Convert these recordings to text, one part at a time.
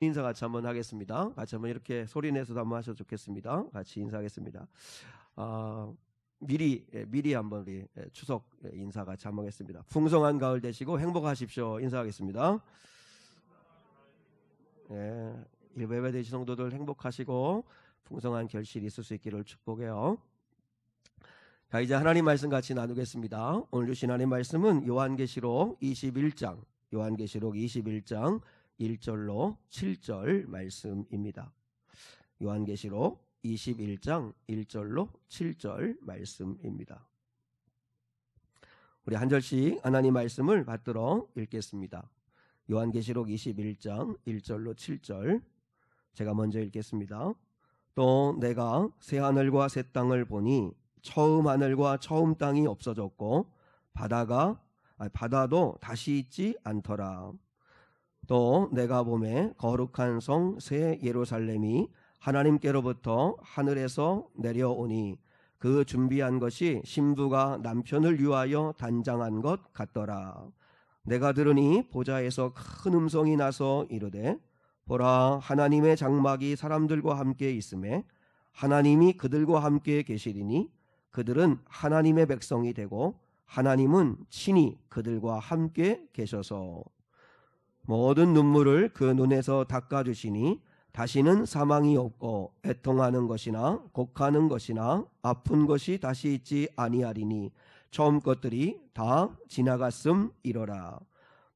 인사 같이 한번 하겠습니다. 같이 한번 이렇게 소리내서도 한번 하셔도 좋겠습니다. 같이 인사하겠습니다. 미리 한번 우리 추석 인사 같이 한번 하겠습니다. 풍성한 가을 되시고 행복하십시오. 인사하겠습니다. 일베베 되신 성도들 행복하시고 풍성한 결실이 있을 수 있기를 축복해요. 자, 이제 하나님 말씀 같이 나누겠습니다. 오늘 주신 하나님 말씀은 요한계시록 21장 1절로 7절 말씀입니다. 요한계시록 21장 1절로 7절 말씀입니다. 우리 한 절씩 하나님 말씀을 받들어 읽겠습니다. 요한계시록 21장 1절로 7절 제가 먼저 읽겠습니다. 또 내가 새 하늘과 새 땅을 보니 처음 하늘과 처음 땅이 없어졌고 바다도 다시 있지 않더라. 또 내가 보매 거룩한 성 새 예루살렘이 하나님께로부터 하늘에서 내려오니 그 준비한 것이 신부가 남편을 위하여 단장한 것 같더라. 내가 들으니 보좌에서 큰 음성이 나서 이르되 보라, 하나님의 장막이 사람들과 함께 있음에 하나님이 그들과 함께 계시리니 그들은 하나님의 백성이 되고 하나님은 친히 그들과 함께 계셔서 모든 눈물을 그 눈에서 닦아주시니 다시는 사망이 없고 애통하는 것이나 곡하는 것이나 아픈 것이 다시 있지 아니하리니 처음 것들이 다 지나갔음이로라.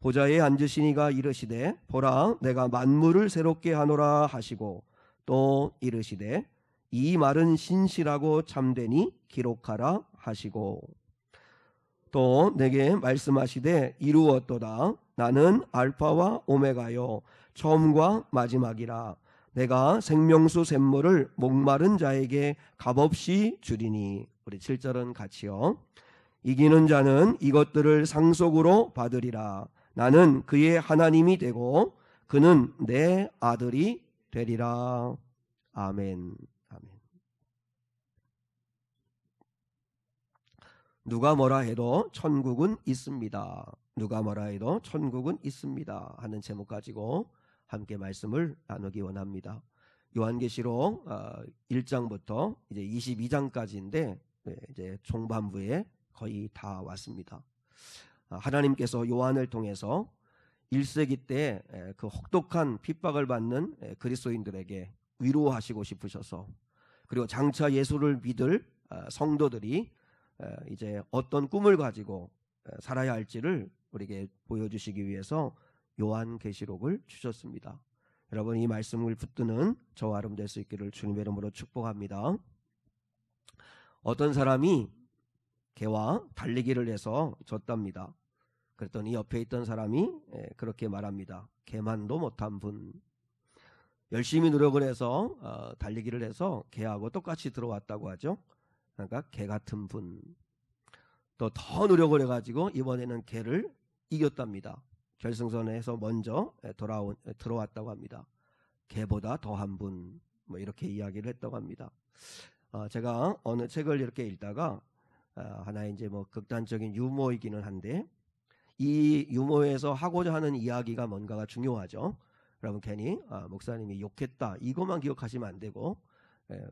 보좌에 앉으시니가 이르시되 보라, 내가 만물을 새롭게 하노라 하시고 또 이르시되 이 말은 신실하고 참되니 기록하라 하시고 또 내게 말씀하시되 이루었도다. 나는 알파와 오메가요 처음과 마지막이라. 내가 생명수 샘물을 목마른 자에게 값없이 주리니. 우리 7절은 같이요. 이기는 자는 이것들을 상속으로 받으리라. 나는 그의 하나님이 되고 그는 내 아들이 되리라. 아멘. 누가 뭐라 해도 천국은 있습니다. 누가 뭐라 해도 천국은 있습니다. 하는 제목 가지고 함께 말씀을 나누기 원합니다. 요한계시록 1장부터 이제 22장까지인데 이제 중반부에 거의 다 왔습니다. 하나님께서 요한을 통해서 1세기 때 그 혹독한 핍박을 받는 그리스도인들에게 위로하시고 싶으셔서 그리고 장차 예수를 믿을 성도들이 이제 어떤 꿈을 가지고 살아야 할지를 우리에게 보여주시기 위해서 요한계시록을 주셨습니다. 여러분, 이 말씀을 붙드는 저와 여러분 될 수 있기를 주님의 이름으로 축복합니다. 어떤 사람이 개와 달리기를 해서 졌답니다. 그랬더니 옆에 있던 사람이 그렇게 말합니다. 개만도 못한 분. 열심히 노력을 해서 달리기를 해서 개하고 똑같이 들어왔다고 하죠. 그러니까 개 같은 분. 또 더 노력을 해가지고 이번에는 개를 이겼답니다. 결승선에서 먼저 들어왔다고 합니다. 개보다 더한 분. 뭐 이렇게 이야기를 했다고 합니다. 제가 어느 책을 이렇게 읽다가 하나의 이제 뭐 극단적인 유머이기는 한데 이 유머에서 하고자 하는 이야기가 뭔가가 중요하죠. 여러분 괜히 목사님이 욕했다 이것만 기억하시면 안 되고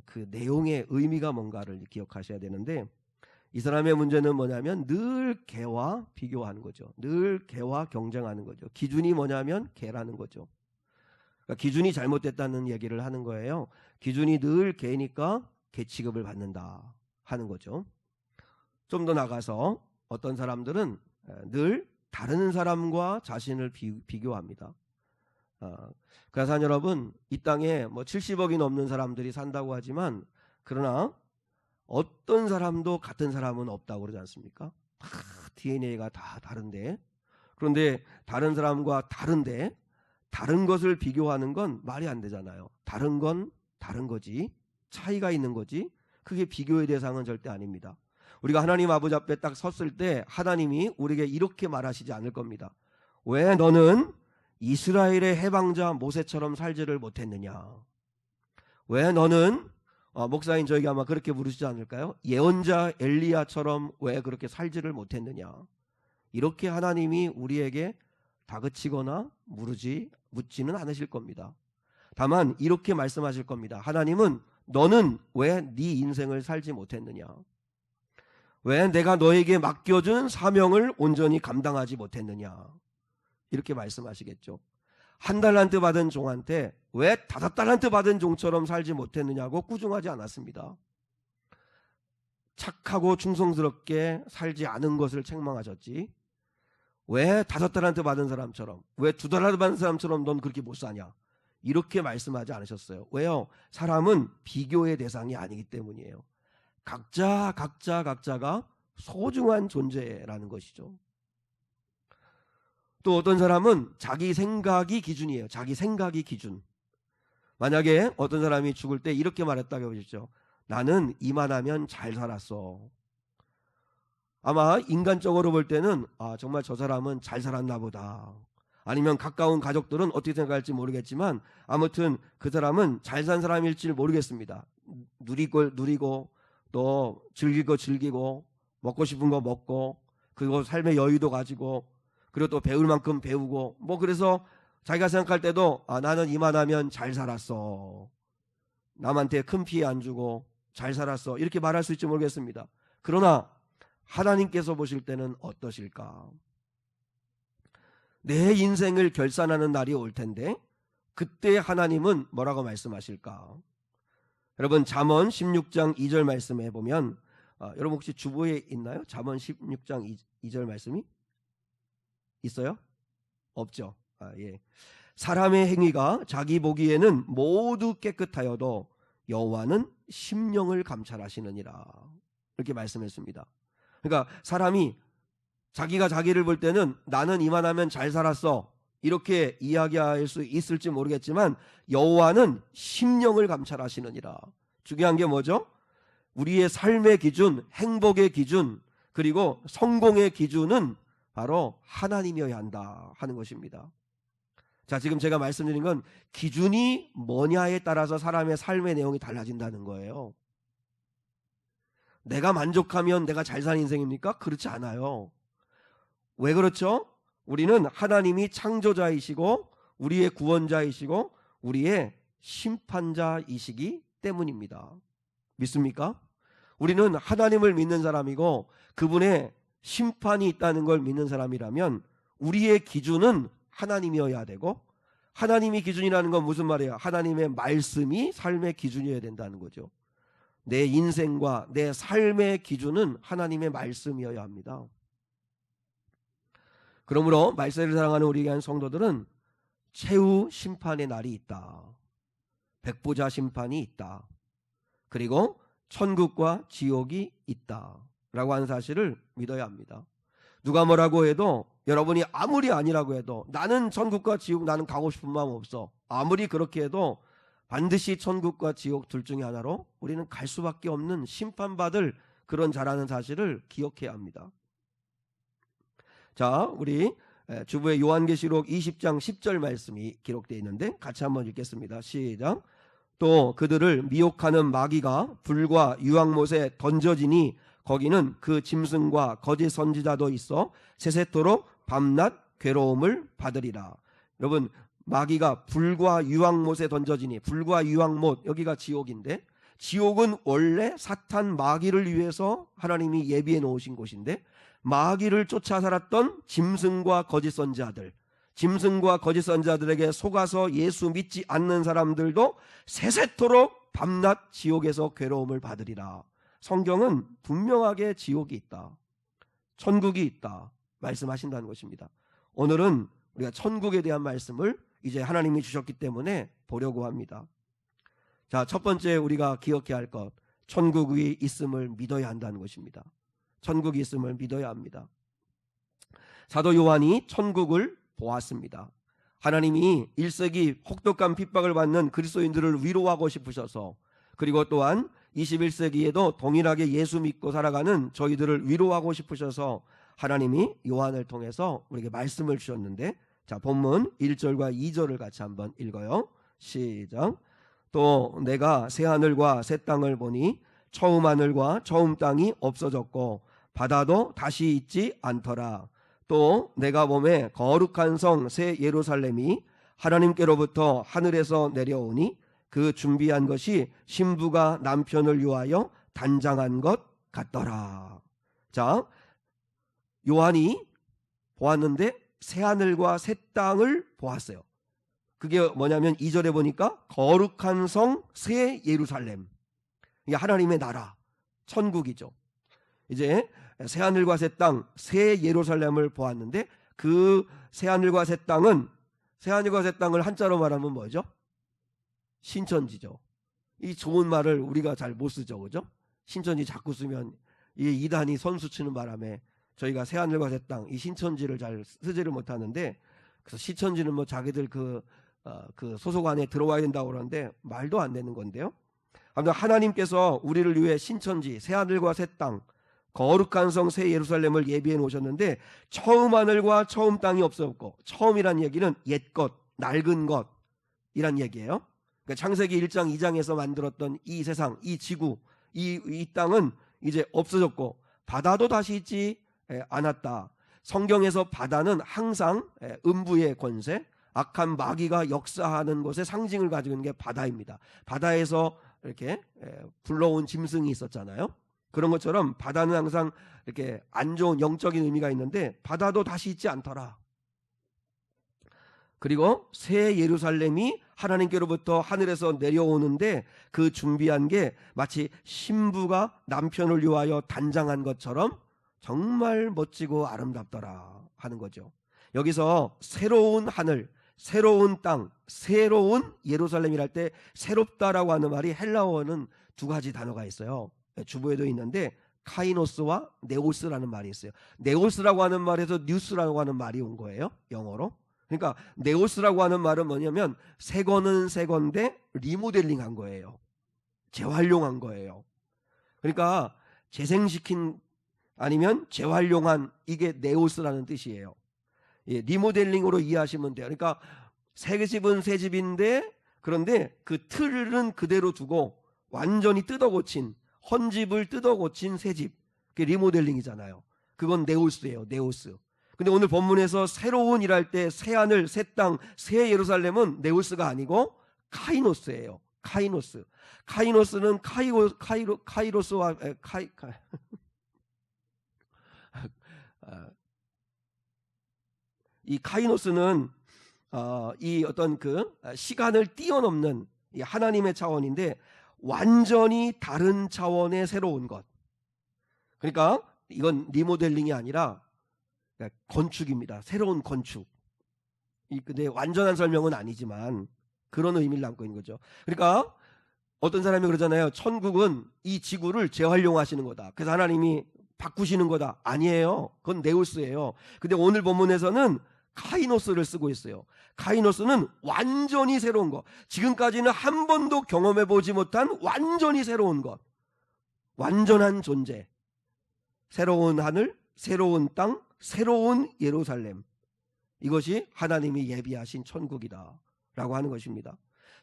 그 내용의 의미가 뭔가를 기억하셔야 되는데 이 사람의 문제는 뭐냐면 늘 개와 비교하는 거죠. 늘 개와 경쟁하는 거죠. 기준이 뭐냐면 개라는 거죠. 그러니까 기준이 잘못됐다는 얘기를 하는 거예요. 기준이 늘 개니까 개 취급을 받는다 하는 거죠. 좀 더 나가서 어떤 사람들은 늘 다른 사람과 자신을 비교합니다. 그래서 여러분, 이 땅에 뭐 70억이 넘는 사람들이 산다고 하지만 그러나 어떤 사람도 같은 사람은 없다고 그러지 않습니까? 다 DNA가 다 다른데, 그런데 다른 사람과 다른데 다른 것을 비교하는 건 말이 안 되잖아요. 다른 건 다른 거지, 차이가 있는 거지, 그게 비교의 대상은 절대 아닙니다. 우리가 하나님 아버지 앞에 딱 섰을 때 하나님이 우리에게 이렇게 말하시지 않을 겁니다. 왜 너는 이스라엘의 해방자 모세처럼 살지를 못했느냐? 왜 너는 목사님 저에게 아마 그렇게 부르시지 않을까요? 예언자 엘리야처럼 왜 그렇게 살지를 못했느냐? 이렇게 하나님이 우리에게 다그치거나 묻지는 않으실 겁니다. 다만 이렇게 말씀하실 겁니다. 하나님은 너는 왜 네 인생을 살지 못했느냐? 왜 내가 너에게 맡겨준 사명을 온전히 감당하지 못했느냐? 이렇게 말씀하시겠죠. 1달란트 받은 종한테 왜 5달란트 받은 종처럼 살지 못했느냐고 꾸중하지 않았습니다. 착하고 충성스럽게 살지 않은 것을 책망하셨지, 왜 5달란트 받은 사람처럼, 왜 2달란트 받은 사람처럼 넌 그렇게 못 사냐, 이렇게 말씀하지 않으셨어요. 왜요? 사람은 비교의 대상이 아니기 때문이에요. 각자가 소중한 존재라는 것이죠. 또 어떤 사람은 자기 생각이 기준이에요. 자기 생각이 기준. 만약에 어떤 사람이 죽을 때 이렇게 말했다고 해보십시오. 나는 이만하면 잘 살았어. 아마 인간적으로 볼 때는 정말 저 사람은 잘 살았나 보다. 아니면 가까운 가족들은 어떻게 생각할지 모르겠지만 아무튼 그 사람은 잘 산 사람일지 모르겠습니다. 누리고 또 즐길 거 즐기고 먹고 싶은 거 먹고 그리고 삶의 여유도 가지고 그리고 또 배울 만큼 배우고 그래서 자기가 생각할 때도 나는 이만하면 잘 살았어. 남한테 큰 피해 안 주고 잘 살았어. 이렇게 말할 수 있을지 모르겠습니다. 그러나 하나님께서 보실 때는 어떠실까? 내 인생을 결산하는 날이 올 텐데 그때 하나님은 뭐라고 말씀하실까? 여러분 잠언 16장 2절 말씀에 보면 여러분 혹시 주보에 있나요? 잠언 16장 2절 말씀이 있어요? 없죠. 예. 사람의 행위가 자기 보기에는 모두 깨끗하여도 여호와는 심령을 감찰하시느니라. 이렇게 말씀했습니다. 그러니까 사람이 자기가 자기를 볼 때는 나는 이만하면 잘 살았어 이렇게 이야기할 수 있을지 모르겠지만 여호와는 심령을 감찰하시느니라. 중요한 게 뭐죠? 우리의 삶의 기준, 행복의 기준, 그리고 성공의 기준은 바로 하나님이어야 한다 하는 것입니다. 자, 지금 제가 말씀드린 건 기준이 뭐냐에 따라서 사람의 삶의 내용이 달라진다는 거예요. 내가 만족하면 내가 잘 사는 인생입니까? 그렇지 않아요. 왜 그렇죠? 우리는 하나님이 창조자이시고 우리의 구원자이시고 우리의 심판자이시기 때문입니다. 믿습니까? 우리는 하나님을 믿는 사람이고 그분의 심판이 있다는 걸 믿는 사람이라면 우리의 기준은 하나님이어야 되고, 하나님이 기준이라는 건 무슨 말이에요? 하나님의 말씀이 삶의 기준이어야 된다는 거죠. 내 인생과 내 삶의 기준은 하나님의 말씀이어야 합니다. 그러므로 말세를 사랑하는 우리 교회 성도들은 최후 심판의 날이 있다. 백보자 심판이 있다. 그리고 천국과 지옥이 있다라고 하는 사실을 믿어야 합니다. 누가 뭐라고 해도, 여러분이 아무리 아니라고 해도 나는 천국과 지옥 나는 가고 싶은 마음 없어. 아무리 그렇게 해도 반드시 천국과 지옥 둘 중에 하나로 우리는 갈 수밖에 없는 심판받을 그런 자라는 사실을 기억해야 합니다. 자, 우리 주부의 요한계시록 20장 10절 말씀이 기록되어 있는데 같이 한번 읽겠습니다. 시작. 또 그들을 미혹하는 마귀가 불과 유황못에 던져지니 거기는 그 짐승과 거짓 선지자도 있어 세세토록 밤낮 괴로움을 받으리라. 여러분, 마귀가 불과 유황못에 던져지니, 불과 유황못, 여기가 지옥인데, 지옥은 원래 사탄 마귀를 위해서 하나님이 예비해 놓으신 곳인데, 마귀를 쫓아 살았던 짐승과 거짓 선지자들, 짐승과 거짓 선지자들에게 속아서 예수 믿지 않는 사람들도 세세토록 밤낮 지옥에서 괴로움을 받으리라. 성경은 분명하게 지옥이 있다, 천국이 있다 말씀하신다는 것입니다. 오늘은 우리가 천국에 대한 말씀을 이제 하나님이 주셨기 때문에 보려고 합니다. 자, 첫 번째 우리가 기억해야 할 것, 천국이 있음을 믿어야 한다는 것입니다. 천국이 있음을 믿어야 합니다. 사도 요한이 천국을 보았습니다. 하나님이 1세기 혹독한 핍박을 받는 그리스도인들을 위로하고 싶으셔서, 그리고 또한 21세기에도 동일하게 예수 믿고 살아가는 저희들을 위로하고 싶으셔서 하나님이 요한을 통해서 우리에게 말씀을 주셨는데, 자, 본문 1절과 2절을 같이 한번 읽어요. 시작. 또 내가 새 하늘과 새 땅을 보니 처음 하늘과 처음 땅이 없어졌고 바다도 다시 있지 않더라. 또 내가 보매 거룩한 성 새 예루살렘이 하나님께로부터 하늘에서 내려오니 그 준비한 것이 신부가 남편을 위하여 단장한 것 같더라. 자, 요한이 보았는데 새하늘과 새 땅을 보았어요. 그게 뭐냐면 2절에 보니까 거룩한 성 새 예루살렘, 이게 하나님의 나라, 천국이죠. 이제 새하늘과 새 땅, 새 예루살렘을 보았는데 그 새하늘과 새 땅은, 새하늘과 새 땅을 한자로 말하면 뭐죠? 신천지죠. 이 좋은 말을 우리가 잘 못 쓰죠, 그죠? 신천지 자꾸 쓰면 이 이단이 선수 치는 바람에 저희가 새하늘과 새 땅, 이 신천지를 잘 쓰지를 못하는데, 그래서 신천지는 뭐 자기들 그 소속 안에 들어와야 된다고 그러는데 말도 안 되는 건데요. 아무튼 하나님께서 우리를 위해 신천지, 새하늘과 새 땅, 거룩한 성 새 예루살렘을 예비해 놓으셨는데 처음 하늘과 처음 땅이 없었고, 처음이란 얘기는 옛것, 낡은 것이란 얘기예요. 그러니까 창세기 1장 2장에서 만들었던 이 세상, 이 지구, 이 땅은 이제 없어졌고 바다도 다시 있지 않았다. 성경에서 바다는 항상 음부의 권세, 악한 마귀가 역사하는 것의 상징을 가지고 있는 게 바다입니다. 바다에서 이렇게 불러온 짐승이 있었잖아요. 그런 것처럼 바다는 항상 이렇게 안 좋은 영적인 의미가 있는데 바다도 다시 있지 않더라. 그리고 새 예루살렘이 하나님께로부터 하늘에서 내려오는데 그 준비한 게 마치 신부가 남편을 위하여 단장한 것처럼 정말 멋지고 아름답더라 하는 거죠. 여기서 새로운 하늘, 새로운 땅, 새로운 예루살렘이랄 때 새롭다라고 하는 말이 헬라어는 두 가지 단어가 있어요. 주보에도 있는데 카이노스와 네오스라는 말이 있어요. 네오스라고 하는 말에서 뉴스라고 하는 말이 온 거예요, 영어로. 그러니까 네오스라고 하는 말은 뭐냐면 새 거는 새 건데 리모델링한 거예요. 재활용한 거예요. 그러니까 재생시킨, 아니면 재활용한, 이게 네오스라는 뜻이에요. 예, 리모델링으로 이해하시면 돼요. 그러니까 새 집은 새 집인데, 그런데 그 틀은 그대로 두고 완전히 뜯어고친, 헌집을 뜯어고친 새 집, 그게 리모델링이잖아요. 그건 네오스예요, 네오스. 근데 오늘 본문에서 새로운 일할 때 새 하늘, 새 땅, 새 예루살렘은 네오스가 아니고 카이노스예요. 카이노스. 카이노스는 카이로스와 이 카이노스는 이 어떤 그 시간을 뛰어넘는 이 하나님의 차원인데 완전히 다른 차원의 새로운 것. 그러니까 이건 리모델링이 아니라 건축입니다. 새로운 건축. 근데 완전한 설명은 아니지만 그런 의미를 담고 있는 거죠. 그러니까 어떤 사람이 그러잖아요. 천국은 이 지구를 재활용하시는 거다. 그래서 하나님이 바꾸시는 거다. 아니에요. 그건 네오스예요. 근데 오늘 본문에서는 카이노스를 쓰고 있어요. 카이노스는 완전히 새로운 것. 지금까지는 한 번도 경험해 보지 못한 완전히 새로운 것. 완전한 존재. 새로운 하늘, 새로운 땅, 새로운 예루살렘. 이것이 하나님이 예비하신 천국이다 라고 하는 것입니다.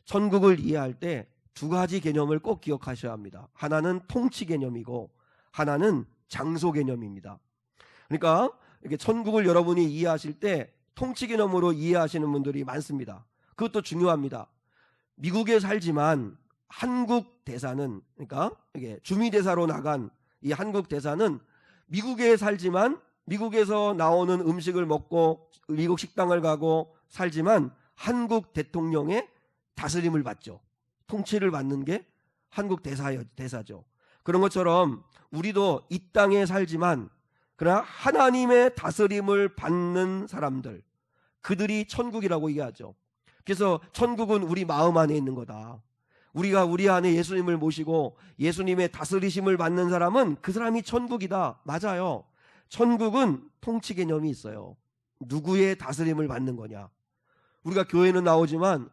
천국을 이해할 때 두 가지 개념을 꼭 기억하셔야 합니다. 하나는 통치 개념이고 하나는 장소 개념입니다. 그러니까 이렇게 천국을 여러분이 이해하실 때 통치 개념으로 이해하시는 분들이 많습니다. 그것도 중요합니다. 미국에 살지만 한국 대사는, 그러니까 이게 주미대사로 나간 이 한국 대사는 미국에 살지만 미국에서 나오는 음식을 먹고 미국 식당을 가고 살지만 한국 대통령의 다스림을 받죠. 통치를 받는 게 한국 대사죠. 그런 것처럼 우리도 이 땅에 살지만 그러나 하나님의 다스림을 받는 사람들, 그들이 천국이라고 얘기하죠. 그래서 천국은 우리 마음 안에 있는 거다. 우리가 우리 안에 예수님을 모시고 예수님의 다스리심을 받는 사람은 그 사람이 천국이다. 맞아요. 천국은 통치 개념이 있어요. 누구의 다스림을 받는 거냐. 우리가 교회는 나오지만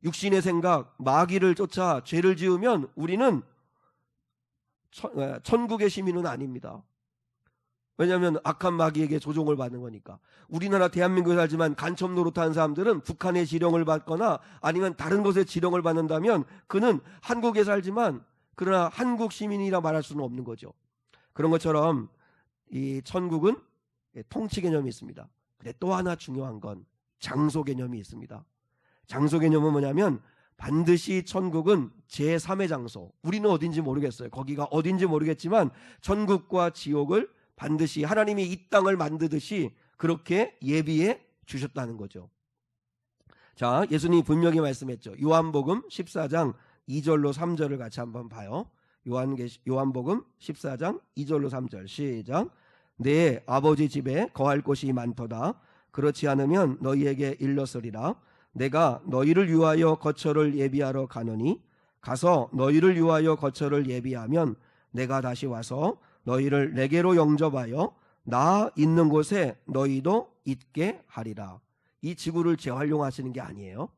육신의 생각, 마귀를 쫓아 죄를 지으면 우리는 천국의 시민은 아닙니다. 왜냐하면 악한 마귀에게 조종을 받는 거니까. 우리나라 대한민국에 살지만 간첩 노릇하는 사람들은 북한의 지령을 받거나 아니면 다른 곳의 지령을 받는다면 그는 한국에 살지만 그러나 한국 시민이라 말할 수는 없는 거죠. 그런 것처럼 이 천국은 통치 개념이 있습니다. 근데 또 하나 중요한 건 장소 개념이 있습니다. 장소 개념은 뭐냐면 반드시 천국은 제3의 장소, 우리는 어딘지 모르겠어요. 거기가 어딘지 모르겠지만 천국과 지옥을 반드시 하나님이 이 땅을 만드듯이 그렇게 예비해 주셨다는 거죠. 자, 예수님이 분명히 말씀했죠. 요한복음 14장 2절로 3절을 같이 한번 봐요. 요한복음 14장 2절로 3절 시작. 내 아버지 집에 거할 곳이 많도다. 그렇지 않으면 너희에게 일렀으리라. 내가 너희를 위하여 거처를 예비하러 가노니 가서 너희를 위하여 거처를 예비하면 내가 다시 와서 너희를 내게로 영접하여 나 있는 곳에 너희도 있게 하리라. 이 지구를 재활용하시는 게 아니에요.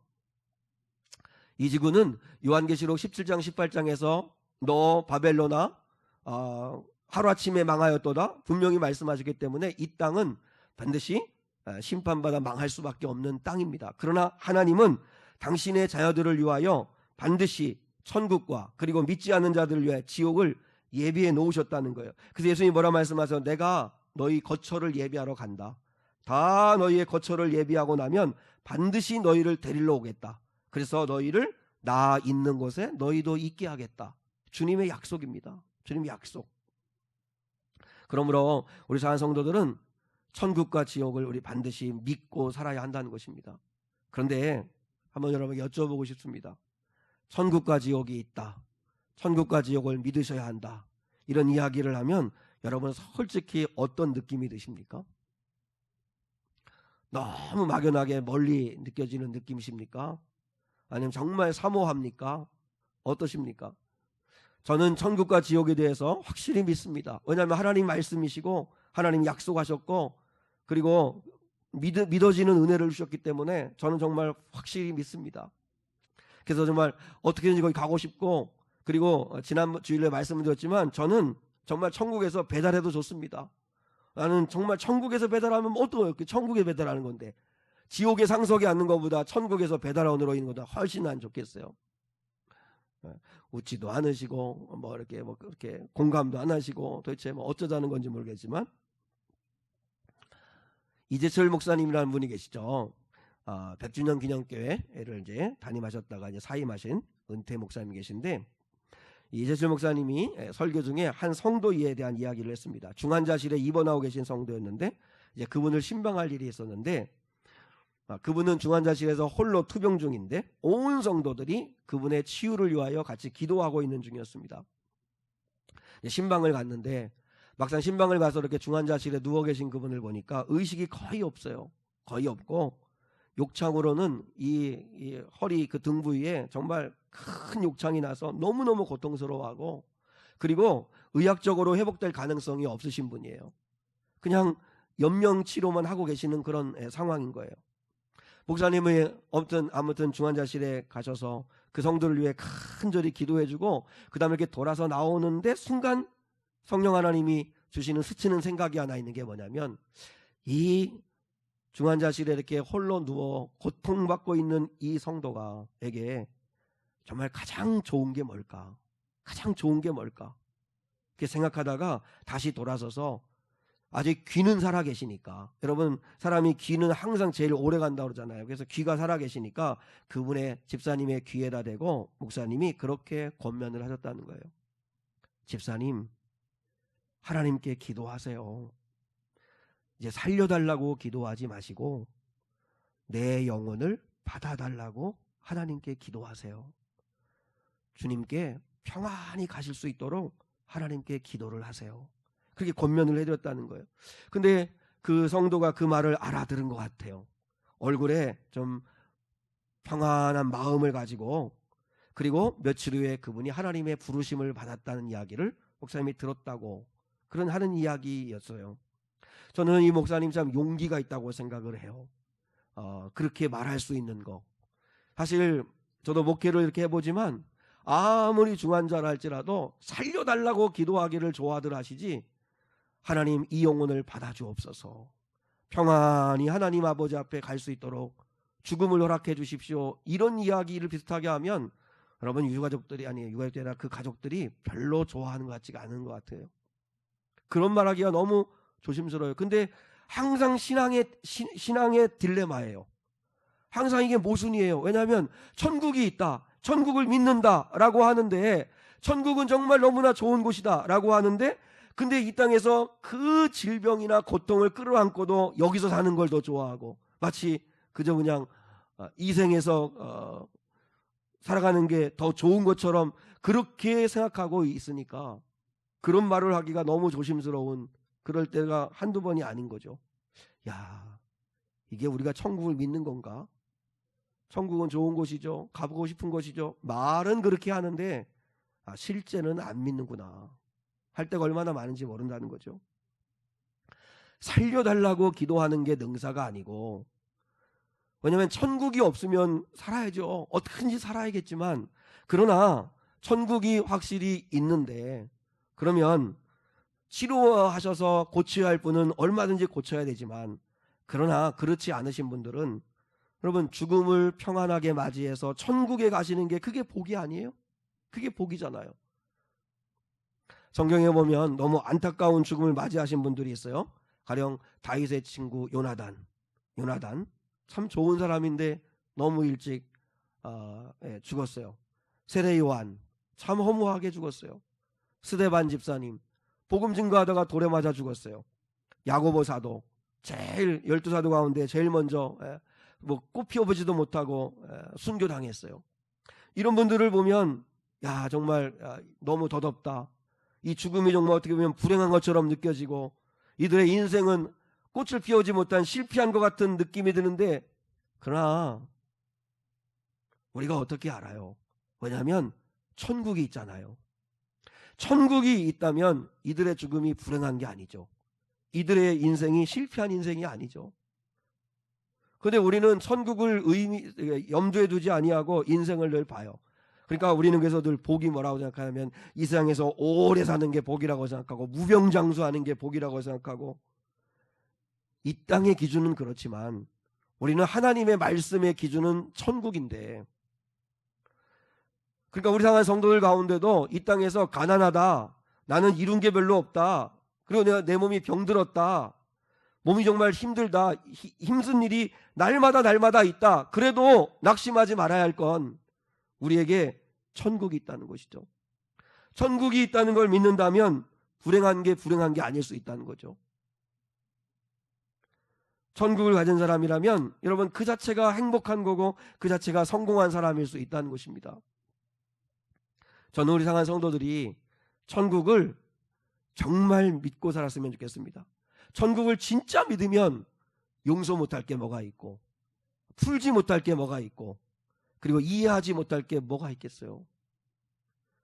이 지구는 요한계시록 17장 18장에서 너 바벨로나 하루아침에 망하였도다 분명히 말씀하셨기 때문에 이 땅은 반드시 심판받아 망할 수밖에 없는 땅입니다. 그러나 하나님은 당신의 자녀들을 위하여 반드시 천국과 그리고 믿지 않는 자들을 위해 지옥을 예비해 놓으셨다는 거예요. 그래서 예수님이 뭐라 말씀하세요? 내가 너희 거처를 예비하러 간다. 다 너희의 거처를 예비하고 나면 반드시 너희를 데리러 오겠다. 그래서 너희를 나 있는 곳에 너희도 있게 하겠다. 주님의 약속입니다. 주님의 약속. 그러므로 우리 사랑하는 성도들은 천국과 지옥을 우리 반드시 믿고 살아야 한다는 것입니다. 그런데 한번 여러분 여쭤보고 싶습니다. 천국과 지옥이 있다. 천국과 지옥을 믿으셔야 한다. 이런 이야기를 하면 여러분 솔직히 어떤 느낌이 드십니까? 너무 막연하게 멀리 느껴지는 느낌이십니까? 아니면 정말 사모합니까? 어떠십니까? 저는 천국과 지옥에 대해서 확실히 믿습니다. 왜냐하면 하나님 말씀이시고 하나님 약속하셨고 그리고 믿어지는 은혜를 주셨기 때문에 저는 정말 확실히 믿습니다. 그래서 정말 어떻게든지 거기 가고 싶고 그리고 지난 주일에 말씀을 드렸지만 저는 정말 천국에서 배달해도 좋습니다. 나는 정말 천국에서 배달하면 어떠해요? 천국에 배달하는 건데 지옥에 상석에 앉는 것보다 천국에서 배달원으로 있는 것보다 훨씬 안 좋겠어요. 웃지도 않으시고 뭐 이렇게 그렇게 공감도 안 하시고 도대체 뭐 어쩌자는 건지 모르겠지만 이재철 목사님이라는 분이 계시죠. 100주년 기념교회를 이제 담임하셨다가 이제 사임하신 은퇴 목사님이 계신데 이재철 목사님이 설교 중에 한 성도에 대한 이야기를 했습니다. 중환자실에 입원하고 계신 성도였는데 이제 그분을 신방할 일이 있었는데 그분은 중환자실에서 홀로 투병 중인데 온 성도들이 그분의 치유를 위하여 같이 기도하고 있는 중이었습니다. 신방을 갔는데 막상 신방을 가서 이렇게 중환자실에 누워 계신 그분을 보니까 의식이 거의 없어요. 거의 없고 욕창으로는 이 허리 그 등 부위에 정말 큰 욕창이 나서 너무너무 고통스러워하고 그리고 의학적으로 회복될 가능성이 없으신 분이에요. 그냥 연명치료만 하고 계시는 그런 상황인 거예요. 목사님이 아무튼 중환자실에 가셔서 그 성도를 위해 간절히 기도해주고 그 다음에 이렇게 돌아서 나오는데 순간 성령 하나님이 주시는 스치는 생각이 하나 있는 게 뭐냐면 이 중환자실에 이렇게 홀로 누워 고통받고 있는 이 성도가에게 정말 가장 좋은 게 뭘까? 가장 좋은 게 뭘까? 이렇게 생각하다가 다시 돌아서서 아직 귀는 살아 계시니까 여러분 사람이 귀는 항상 제일 오래 간다고 그러잖아요. 그래서 귀가 살아 계시니까 그분의 집사님의 귀에다 대고 목사님이 그렇게 권면을 하셨다는 거예요. 집사님 하나님께 기도하세요. 이제 살려달라고 기도하지 마시고 내 영혼을 받아달라고 하나님께 기도하세요. 주님께 평안히 가실 수 있도록 하나님께 기도를 하세요. 그렇게 권면을 해드렸다는 거예요. 근데 그 성도가 그 말을 알아들은 것 같아요. 얼굴에 좀 평안한 마음을 가지고 그리고 며칠 후에 그분이 하나님의 부르심을 받았다는 이야기를 목사님이 들었다고 그런 하는 이야기였어요. 저는 이 목사님 참 용기가 있다고 생각을 해요. 그렇게 말할 수 있는 거. 사실 저도 목회를 이렇게 해보지만 아무리 중환자라 할지라도 살려달라고 기도하기를 좋아들 하시지 하나님 이 영혼을 받아주옵소서 평안히 하나님 아버지 앞에 갈 수 있도록 죽음을 허락해 주십시오 이런 이야기를 비슷하게 하면 여러분 유가족들이 아니에요. 유가족들이 아니라 그 가족들이 별로 좋아하는 것 같지가 않은 것 같아요. 그런 말하기가 너무 조심스러워요. 근데 항상 신앙의 딜레마예요. 항상 이게 모순이에요. 왜냐하면 천국이 있다, 천국을 믿는다라고 하는데, 천국은 정말 너무나 좋은 곳이다라고 하는데, 근데 이 땅에서 그 질병이나 고통을 끌어안고도 여기서 사는 걸 더 좋아하고, 마치 그저 그냥 이 생에서 살아가는 게 더 좋은 것처럼 그렇게 생각하고 있으니까 그런 말을 하기가 너무 조심스러운 그럴 때가 한두 번이 아닌 거죠. 야, 이게 우리가 천국을 믿는 건가? 천국은 좋은 곳이죠. 가보고 싶은 곳이죠. 말은 그렇게 하는데 실제는 안 믿는구나 할 때가 얼마나 많은지 모른다는 거죠. 살려달라고 기도하는 게 능사가 아니고, 왜냐하면 천국이 없으면 살아야죠. 어떻게든지 살아야겠지만, 그러나 천국이 확실히 있는데, 그러면 치료하셔서 고쳐야 할 분은 얼마든지 고쳐야 되지만, 그러나 그렇지 않으신 분들은 여러분 죽음을 평안하게 맞이해서 천국에 가시는 게 그게 복이 아니에요? 그게 복이잖아요. 성경에 보면 너무 안타까운 죽음을 맞이하신 분들이 있어요. 가령 다윗의 친구 요나단 참 좋은 사람인데 너무 일찍 죽었어요. 세례 요한 참 허무하게 죽었어요. 스데반 집사님 복음 증거하다가 돌에 맞아 죽었어요. 야고보 사도 제일 12사도 가운데 제일 먼저 꽃 피워보지도 못하고 순교당했어요. 이런 분들을 보면 야 정말 너무 더덥다. 이 죽음이 정말 어떻게 보면 불행한 것처럼 느껴지고 이들의 인생은 꽃을 피우지 못한 실패한 것 같은 느낌이 드는데, 그러나 우리가 어떻게 알아요? 왜냐하면 천국이 있잖아요. 천국이 있다면 이들의 죽음이 불행한 게 아니죠. 이들의 인생이 실패한 인생이 아니죠. 그런데 우리는 천국을 염두에 두지 아니하고 인생을 늘 봐요. 그러니까 우리는 그래서 늘 복이 뭐라고 생각하냐면 이 세상에서 오래 사는 게 복이라고 생각하고 무병장수하는 게 복이라고 생각하고, 이 땅의 기준은 그렇지만 우리는 하나님의 말씀의 기준은 천국인데, 그러니까 우리 상한 성도들 가운데도 이 땅에서 가난하다, 나는 이룬 게 별로 없다, 그리고 내가 내 몸이 병들었다, 몸이 정말 힘들다, 힘든 일이 날마다 있다, 그래도 낙심하지 말아야 할 건 우리에게 천국이 있다는 것이죠. 천국이 있다는 걸 믿는다면 불행한 게 아닐 수 있다는 거죠. 천국을 가진 사람이라면 여러분 그 자체가 행복한 거고 그 자체가 성공한 사람일 수 있다는 것입니다. 저는 우리 상한 성도들이 천국을 정말 믿고 살았으면 좋겠습니다. 천국을 진짜 믿으면 용서 못할 게 뭐가 있고 풀지 못할 게 뭐가 있고 그리고 이해하지 못할 게 뭐가 있겠어요.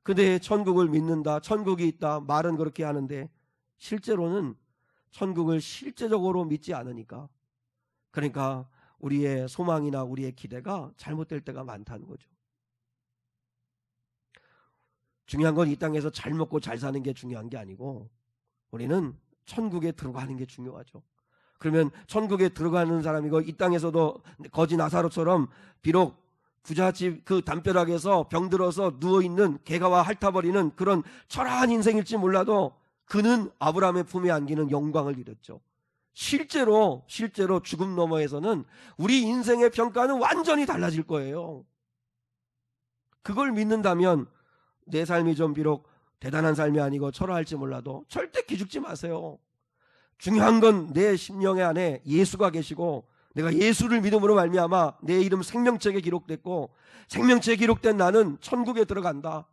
근데 천국을 믿는다, 천국이 있다 말은 그렇게 하는데 실제로는 천국을 실제적으로 믿지 않으니까, 그러니까 우리의 소망이나 우리의 기대가 잘못될 때가 많다는 거죠. 중요한 건 이 땅에서 잘 먹고 잘 사는 게 중요한 게 아니고 우리는 천국에 들어가는 게 중요하죠. 그러면 천국에 들어가는 사람이고 이 땅에서도 거지 나사로처럼 비록 부잣집 그 담벼락에서 병들어서 누워있는 개가와 핥아버리는 그런 초라한 인생일지 몰라도 그는 아브라함의 품에 안기는 영광을 이뤘죠. 실제로 죽음 너머에서는 우리 인생의 평가는 완전히 달라질 거예요. 그걸 믿는다면 내 삶이 좀 비록 대단한 삶이 아니고 초라할지 몰라도 절대 기죽지 마세요. 중요한 건 내 심령 안에 예수가 계시고 내가 예수를 믿음으로 말미암아 내 이름 생명책에 기록됐고 생명책에 기록된 나는 천국에 들어간다.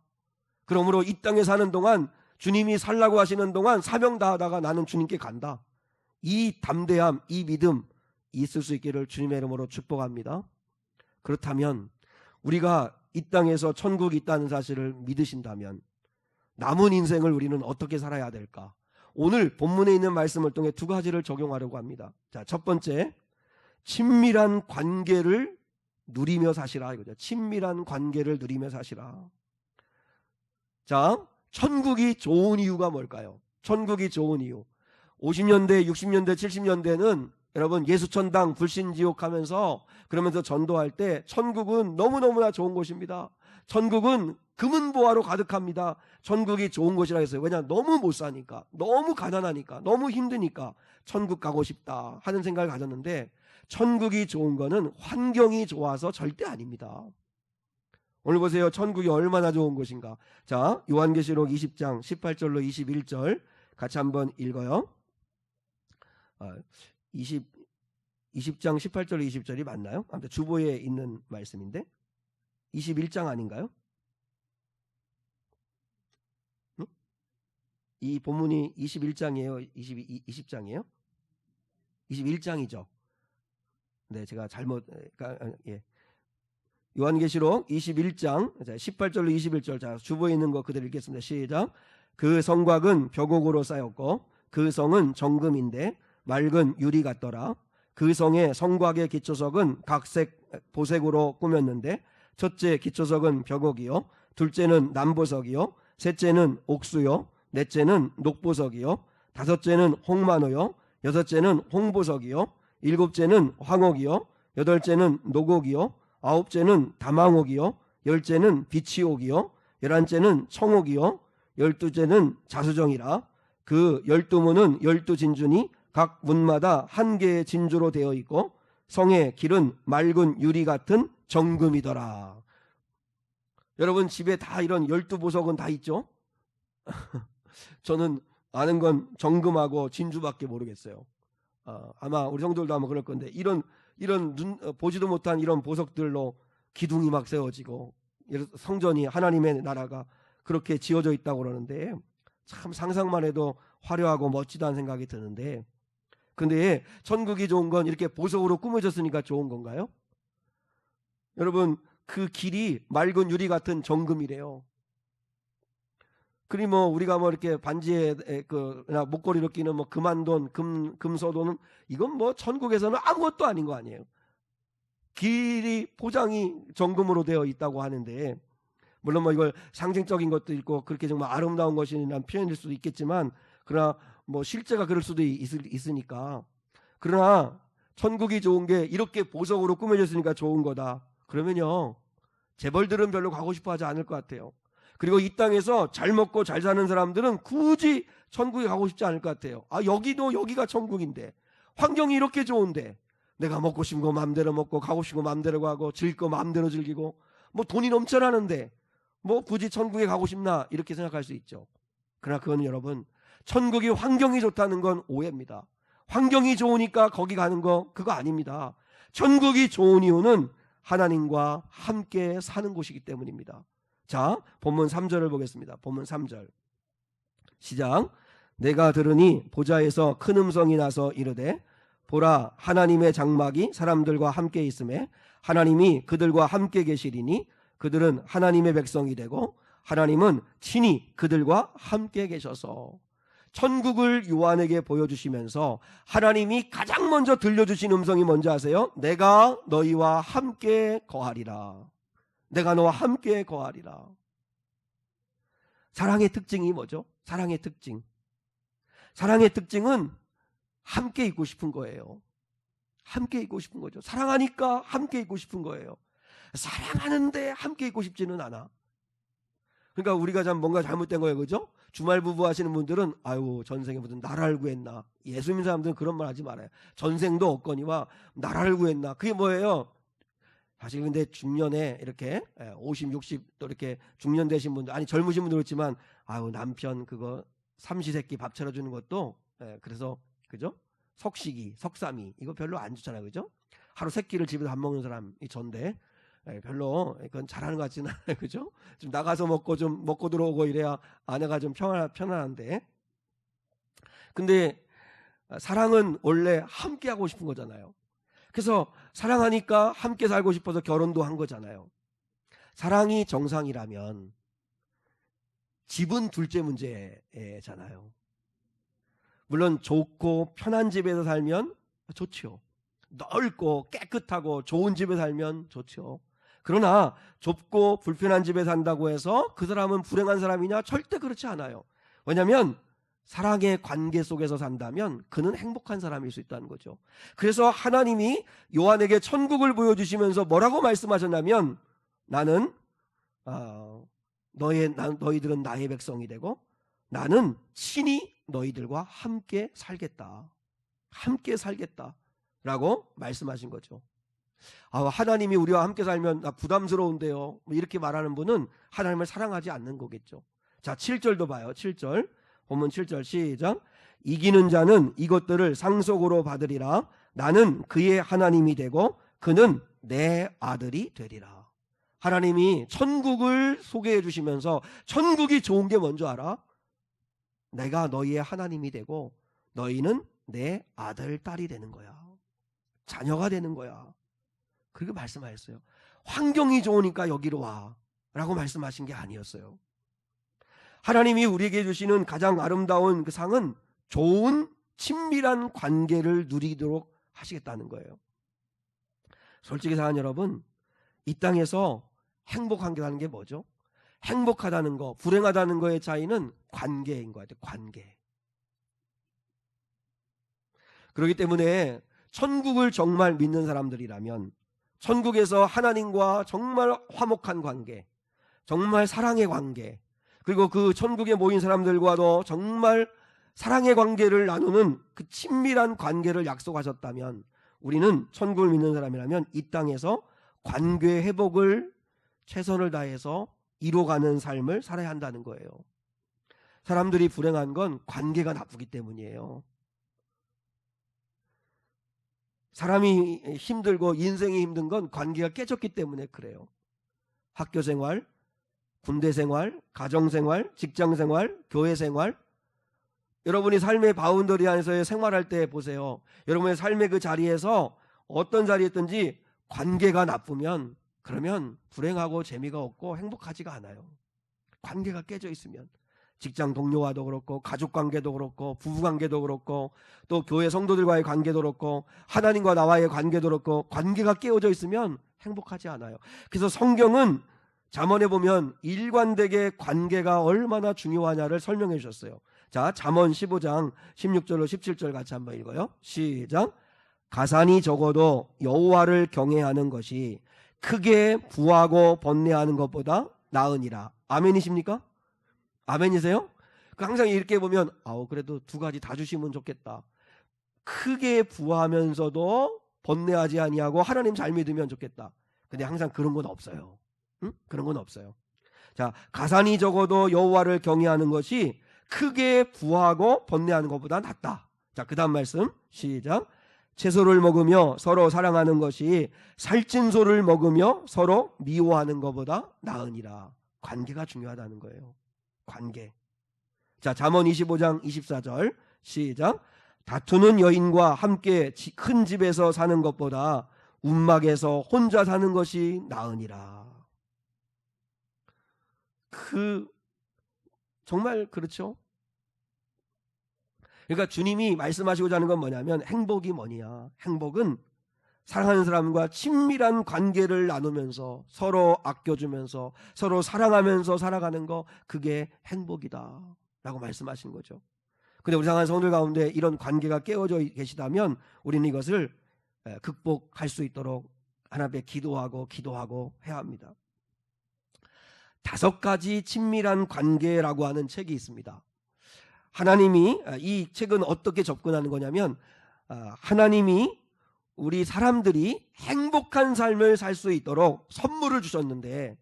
그러므로 이 땅에 사는 동안 주님이 살라고 하시는 동안 사명 다하다가 나는 주님께 간다. 이 담대함, 이 믿음 있을 수 있기를 주님의 이름으로 축복합니다. 그렇다면 우리가 이 땅에서 천국이 있다는 사실을 믿으신다면 남은 인생을 우리는 어떻게 살아야 될까? 오늘 본문에 있는 말씀을 통해 두 가지를 적용하려고 합니다. 자, 첫 번째, 친밀한 관계를 누리며 사시라 이거죠. 친밀한 관계를 누리며 사시라. 자, 천국이 좋은 이유가 뭘까요? 천국이 좋은 이유. 50년대, 60년대, 70년대는 여러분 예수천당 불신지옥 하면서 그러면서 전도할 때 천국은 너무너무나 좋은 곳입니다. 천국은 금은보화로 가득합니다. 천국이 좋은 곳이라 했어요. 왜냐? 너무 못 사니까, 너무 가난하니까, 너무 힘드니까 천국 가고 싶다 하는 생각을 가졌는데, 천국이 좋은 거는 환경이 좋아서 절대 아닙니다. 오늘 보세요. 천국이 얼마나 좋은 곳인가. 자, 요한계시록 20장 18절로 21절 같이 한번 읽어요. 20장 18절로 20절이 맞나요? 아무튼 주보에 있는 말씀인데 21장 아닌가요? 응? 이 본문이 21장이에요? 20장이에요? 21장이죠. 네, 제가 잘못, 예. 요한계시록 21장 18절로 21절, 자, 주보에 있는 거 그대로 읽겠습니다. 시작. 그 성곽은 벽옥으로 쌓였고 그 성은 정금인데 맑은 유리 같더라. 그 성의 성곽의 기초석은 각색 보색으로 꾸몄는데 첫째 기초석은 벽옥이요, 둘째는 남보석이요, 셋째는 옥수요, 넷째는 녹보석이요, 다섯째는 홍만호요, 여섯째는 홍보석이요, 일곱째는 황옥이요, 여덟째는 녹옥이요, 아홉째는 다망옥이요, 열째는 비치옥이요, 열한째는 청옥이요, 열두째는 자수정이라. 그 12문은 12진주니 각 문마다 한 개의 진주로 되어 있고 성의 길은 맑은 유리 같은 정금이더라. 여러분 집에 다 이런 12보석은 다 있죠? 저는 아는 건 정금하고 진주밖에 모르겠어요. 아마 우리 성도들도 아마 그럴 건데 이런 보지도 못한 이런 보석들로 기둥이 막 세워지고 성전이, 하나님의 나라가 그렇게 지어져 있다고 그러는데 참 상상만 해도 화려하고 멋지다는 생각이 드는데, 근데 천국이 좋은 건 이렇게 보석으로 꾸며졌으니까 좋은 건가요? 여러분 그 길이 맑은 유리 같은 정금이래요. 그리 뭐 우리가 뭐 이렇게 반지에 나 목걸이로 끼는 뭐 금한돈, 금서도는 이건 뭐 천국에서는 아무것도 아닌 거 아니에요. 길이 포장이 정금으로 되어 있다고 하는데, 물론 뭐 이걸 상징적인 것도 있고 그렇게 정말 아름다운 것이라는 표현일 수도 있겠지만, 그러나 뭐 실제가 그럴 수도 있으니까. 그러나 천국이 좋은 게 이렇게 보석으로 꾸며졌으니까 좋은 거다. 그러면요 재벌들은 별로 가고 싶어 하지 않을 것 같아요. 그리고 이 땅에서 잘 먹고 잘 사는 사람들은 굳이 천국에 가고 싶지 않을 것 같아요. 여기가 천국인데, 환경이 이렇게 좋은데, 내가 먹고 싶은 거 마음대로 먹고 가고 싶은 거 마음대로 가고 즐길 거 마음대로 즐기고 뭐 돈이 넘쳐나는데 뭐 굳이 천국에 가고 싶나, 이렇게 생각할 수 있죠. 그러나 그건 여러분, 천국이 환경이 좋다는 건 오해입니다. 환경이 좋으니까 거기 가는 거, 그거 아닙니다. 천국이 좋은 이유는 하나님과 함께 사는 곳이기 때문입니다. 자, 본문 3절을 보겠습니다. 본문 3절 시작. 내가 들으니 보좌에서 큰 음성이 나서 이르되, 보라, 하나님의 장막이 사람들과 함께 있음에 하나님이 그들과 함께 계시리니 그들은 하나님의 백성이 되고 하나님은 친히 그들과 함께 계셔서. 천국을 요한에게 보여주시면서 하나님이 가장 먼저 들려주신 음성이 뭔지 아세요? 내가 너희와 함께 거하리라. 내가 너와 함께 거하리라. 사랑의 특징이 뭐죠? 사랑의 특징은 함께 있고 싶은 거예요. 함께 있고 싶은 거죠. 사랑하니까 함께 있고 싶은 거예요. 사랑하는데 함께 있고 싶지는 않아. 그러니까 우리가 뭔가 잘못된 거예요. 그죠? 주말 부부 하시는 분들은 전생에 무슨 나라를 구했나. 예수 믿는 사람들은 그런 말 하지 말아요. 전생도 없거니와 나라를 구했나. 그게 뭐예요? 사실 근데 중년에 이렇게 50, 60 또 이렇게 중년 되신 분들, 아니 젊으신 분들 그렇지만 남편 그거 삼시세끼 밥 차려주는 것도 그래서 그죠? 석식이, 석삼이 이거 별로 안 좋잖아요. 그죠? 하루 세 끼를 집에서 밥 먹는 사람이 전데 별로 그건 잘하는 것 같지는 않아요. 그죠? 좀 나가서 좀 먹고 들어오고 이래야 아내가 좀 편안한데. 근데 사랑은 원래 함께 하고 싶은 거잖아요. 그래서 사랑하니까 함께 살고 싶어서 결혼도 한 거잖아요. 사랑이 정상이라면 집은 둘째 문제잖아요. 물론 좋고 편한 집에서 살면 좋죠. 넓고 깨끗하고 좋은 집에 살면 좋죠. 그러나 좁고 불편한 집에 산다고 해서 그 사람은 불행한 사람이냐? 절대 그렇지 않아요. 왜냐하면 사랑의 관계 속에서 산다면 그는 행복한 사람일 수 있다는 거죠. 그래서 하나님이 요한에게 천국을 보여주시면서 뭐라고 말씀하셨냐면 나는 너희들은 나의 백성이 되고 나는 친히 너희들과 함께 살겠다. 함께 살겠다라고 말씀하신 거죠. 하나님이 우리와 함께 살면 나 부담스러운데요. 이렇게 말하는 분은 하나님을 사랑하지 않는 거겠죠. 자, 7절도 봐요. 7절. 본문 7절 시작. 이기는 자는 이것들을 상속으로 받으리라. 나는 그의 하나님이 되고 그는 내 아들이 되리라. 하나님이 천국을 소개해 주시면서 천국이 좋은 게 뭔지 알아? 내가 너희의 하나님이 되고 너희는 내 아들, 딸이 되는 거야. 자녀가 되는 거야. 그렇게 말씀하셨어요. 환경이 좋으니까 여기로 와 라고 말씀하신 게 아니었어요. 하나님이 우리에게 주시는 가장 아름다운 그 상은 좋은 친밀한 관계를 누리도록 하시겠다는 거예요. 솔직히 사는 여러분, 이 땅에서 행복한 게 뭐죠? 행복하다는 거, 불행하다는 거의 차이는 관계인 것 같아요. 관계. 그렇기 때문에 천국을 정말 믿는 사람들이라면 천국에서 하나님과 정말 화목한 관계, 정말 사랑의 관계, 그리고 그 천국에 모인 사람들과도 정말 사랑의 관계를 나누는 그 친밀한 관계를 약속하셨다면 우리는 천국을 믿는 사람이라면 이 땅에서 관계 회복을 최선을 다해서 이뤄가는 삶을 살아야 한다는 거예요. 사람들이 불행한 건 관계가 나쁘기 때문이에요. 사람이 힘들고 인생이 힘든 건 관계가 깨졌기 때문에 그래요. 학교 생활, 군대 생활, 가정 생활, 직장 생활, 교회 생활, 여러분이 삶의 바운더리 안에서의 생활할 때 보세요. 여러분의 삶의 그 자리에서 어떤 자리에 있든지 관계가 나쁘면 그러면 불행하고 재미가 없고 행복하지가 않아요. 관계가 깨져 있으면 직장 동료와도 그렇고 가족 관계도 그렇고 부부 관계도 그렇고 또 교회 성도들과의 관계도 그렇고 하나님과 나와의 관계도 그렇고 관계가 깨어져 있으면 행복하지 않아요. 그래서 성경은 잠언에 보면 일관되게 관계가 얼마나 중요하냐를 설명해 주셨어요. 자, 잠언 15장 16절로 17절 같이 한번 읽어요. 시작. 가산이 적어도 여호와를 경외하는 것이 크게 부하고 번뇌하는 것보다 나으니라. 아멘이십니까? 아멘이세요? 항상 이렇게 보면 그래도 두 가지 다 주시면 좋겠다. 크게 부하면서도 번뇌하지 아니하고 하나님 잘 믿으면 좋겠다. 근데 항상 그런 건 없어요. 그런 건 없어요. 자, 가산이 적어도 여호와를 경외하는 것이 크게 부하고 번뇌하는 것보다 낫다. 자, 그 다음 말씀 시작. 채소를 먹으며 서로 사랑하는 것이 살찐 소를 먹으며 서로 미워하는 것보다 나으니라. 관계가 중요하다는 거예요. 관계. 자, 잠언 25장 24절 시작. 다투는 여인과 함께 큰 집에서 사는 것보다 움막에서 혼자 사는 것이 나으니라. 정말 그렇죠. 그러니까 주님이 말씀하시고자 하는 건 뭐냐면 행복이 뭐냐. 행복은 사랑하는 사람과 친밀한 관계를 나누면서 서로 아껴주면서 서로 사랑하면서 살아가는 거, 그게 행복이다 라고 말씀하신 거죠. 근데 우리 사랑하는 성도들 가운데 이런 관계가 깨어져 계시다면 우리는 이것을 극복할 수 있도록 하나님 앞에 기도하고 해야 합니다. 5가지 친밀한 관계라고 하는 책이 있습니다. 하나님이 이 책은 어떻게 접근하는 거냐면 하나님이 우리 사람들이 행복한 삶을 살 수 있도록 선물을 주셨는데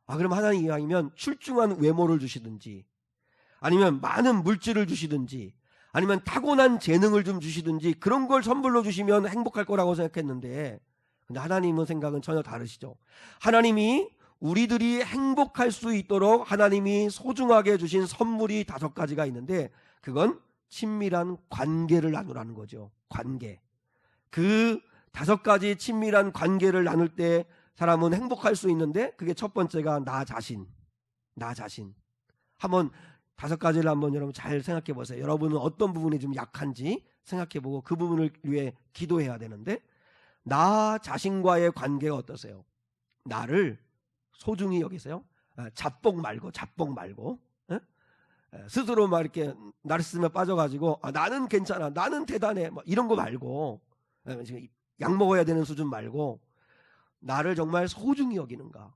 그럼 하나님 이왕이면 출중한 외모를 주시든지 아니면 많은 물질을 주시든지 아니면 타고난 재능을 좀 주시든지 그런 걸 선물로 주시면 행복할 거라고 생각했는데 근데 하나님은 생각은 전혀 다르시죠. 하나님이 우리들이 행복할 수 있도록 하나님이 소중하게 주신 선물이 5가지가 있는데 그건 친밀한 관계를 나누라는 거죠. 관계. 그 5가지 친밀한 관계를 나눌 때 사람은 행복할 수 있는데 그게 첫 번째가 나 자신. 한번 5가지를 한번 여러분 잘 생각해 보세요. 여러분은 어떤 부분이 좀 약한지 생각해 보고 그 부분을 위해 기도해야 되는데 나 자신과의 관계가 어떠세요? 나를 소중히 여기세요? 자뻑 말고 스스로 막 이렇게 나르시즘에 빠져가지고 나는 괜찮아, 나는 대단해, 뭐 이런 거 말고, 지금 약 먹어야 되는 수준 말고 나를 정말 소중히 여기는가.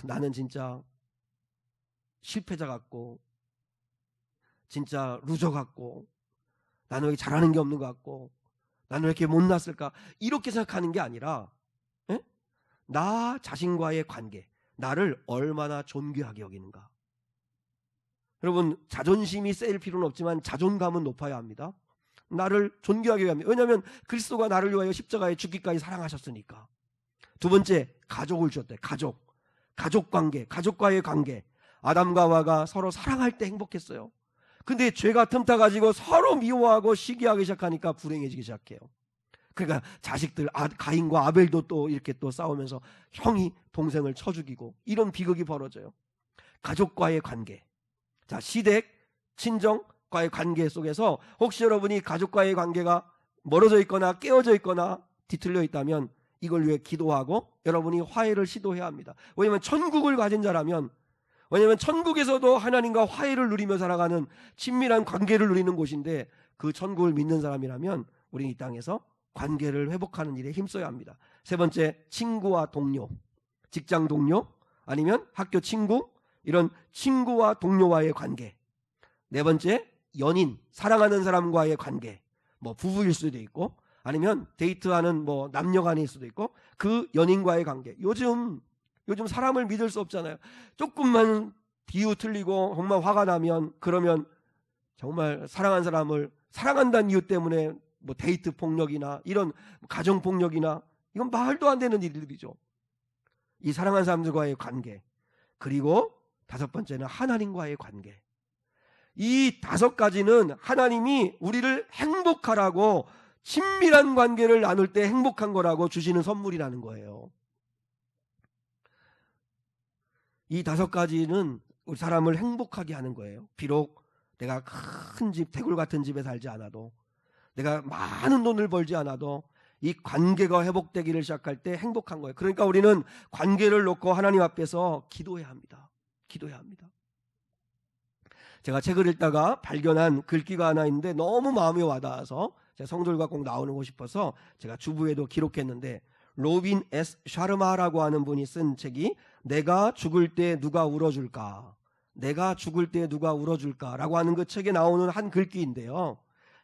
나는 진짜 실패자 같고, 진짜 루저 같고, 나는 왜 잘하는 게 없는 것 같고, 나는 왜 이렇게 못났을까, 이렇게 생각하는 게 아니라 나 자신과의 관계, 나를 얼마나 존귀하게 여기는가. 여러분, 자존심이 세일 필요는 없지만 자존감은 높아야 합니다. 나를 존귀하게 합니다. 왜냐하면 그리스도가 나를 위하여 십자가에 죽기까지 사랑하셨으니까. 두 번째, 가족을 주셨대. 가족 관계, 가족과의 관계. 아담과 하와가 서로 사랑할 때 행복했어요. 근데 죄가 틈타 가지고 서로 미워하고 시기하기 시작하니까 불행해지기 시작해요. 그러니까 자식들 가인과 아벨도 또 이렇게 또 싸우면서 형이 동생을 쳐 죽이고, 이런 비극이 벌어져요. 가족과의 관계. 자, 시댁, 친정과의 관계 속에서 혹시 여러분이 가족과의 관계가 멀어져 있거나 깨어져 있거나 뒤틀려 있다면 이걸 위해 기도하고 여러분이 화해를 시도해야 합니다. 왜냐하면 천국을 가진 자라면, 왜냐하면 천국에서도 하나님과 화해를 누리며 살아가는 친밀한 관계를 누리는 곳인데, 그 천국을 믿는 사람이라면 우리는 이 땅에서 관계를 회복하는 일에 힘써야 합니다. 세 번째, 친구와 동료, 직장 동료, 아니면 학교 친구, 이런 친구와 동료와의 관계. 네 번째, 연인, 사랑하는 사람과의 관계. 뭐 부부일 수도 있고, 아니면 데이트하는 뭐 남녀간일 수도 있고, 그 연인과의 관계. 요즘 사람을 믿을 수 없잖아요. 조금만 비유 틀리고 정말 화가 나면, 그러면 정말 사랑한 사람을 사랑한다는 이유 때문에 뭐 데이트 폭력이나 이런 가정 폭력이나, 이건 말도 안 되는 일들이죠. 이 사랑하는 사람들과의 관계. 그리고 다섯 번째는 하나님과의 관계. 이 다섯 가지는 하나님이 우리를 행복하라고, 친밀한 관계를 나눌 때 행복한 거라고 주시는 선물이라는 거예요. 이 다섯 가지는 우리 사람을 행복하게 하는 거예요. 비록 내가 큰 집, 대굴 같은 집에 살지 않아도, 내가 많은 돈을 벌지 않아도 이 관계가 회복되기를 시작할 때 행복한 거예요. 그러니까 우리는 관계를 놓고 하나님 앞에서 기도해야 합니다. 기도해야 합니다. 제가 책을 읽다가 발견한 글귀가 하나 있는데 너무 마음이 와닿아서 제가 성도들과 꼭 나오고 싶어서 제가 주부에도 기록했는데, 로빈 S. 샤르마라고 하는 분이 쓴 책이 내가 죽을 때 누가 울어줄까, 내가 죽을 때 누가 울어줄까라고 하는 그 책에 나오는 한 글귀인데요.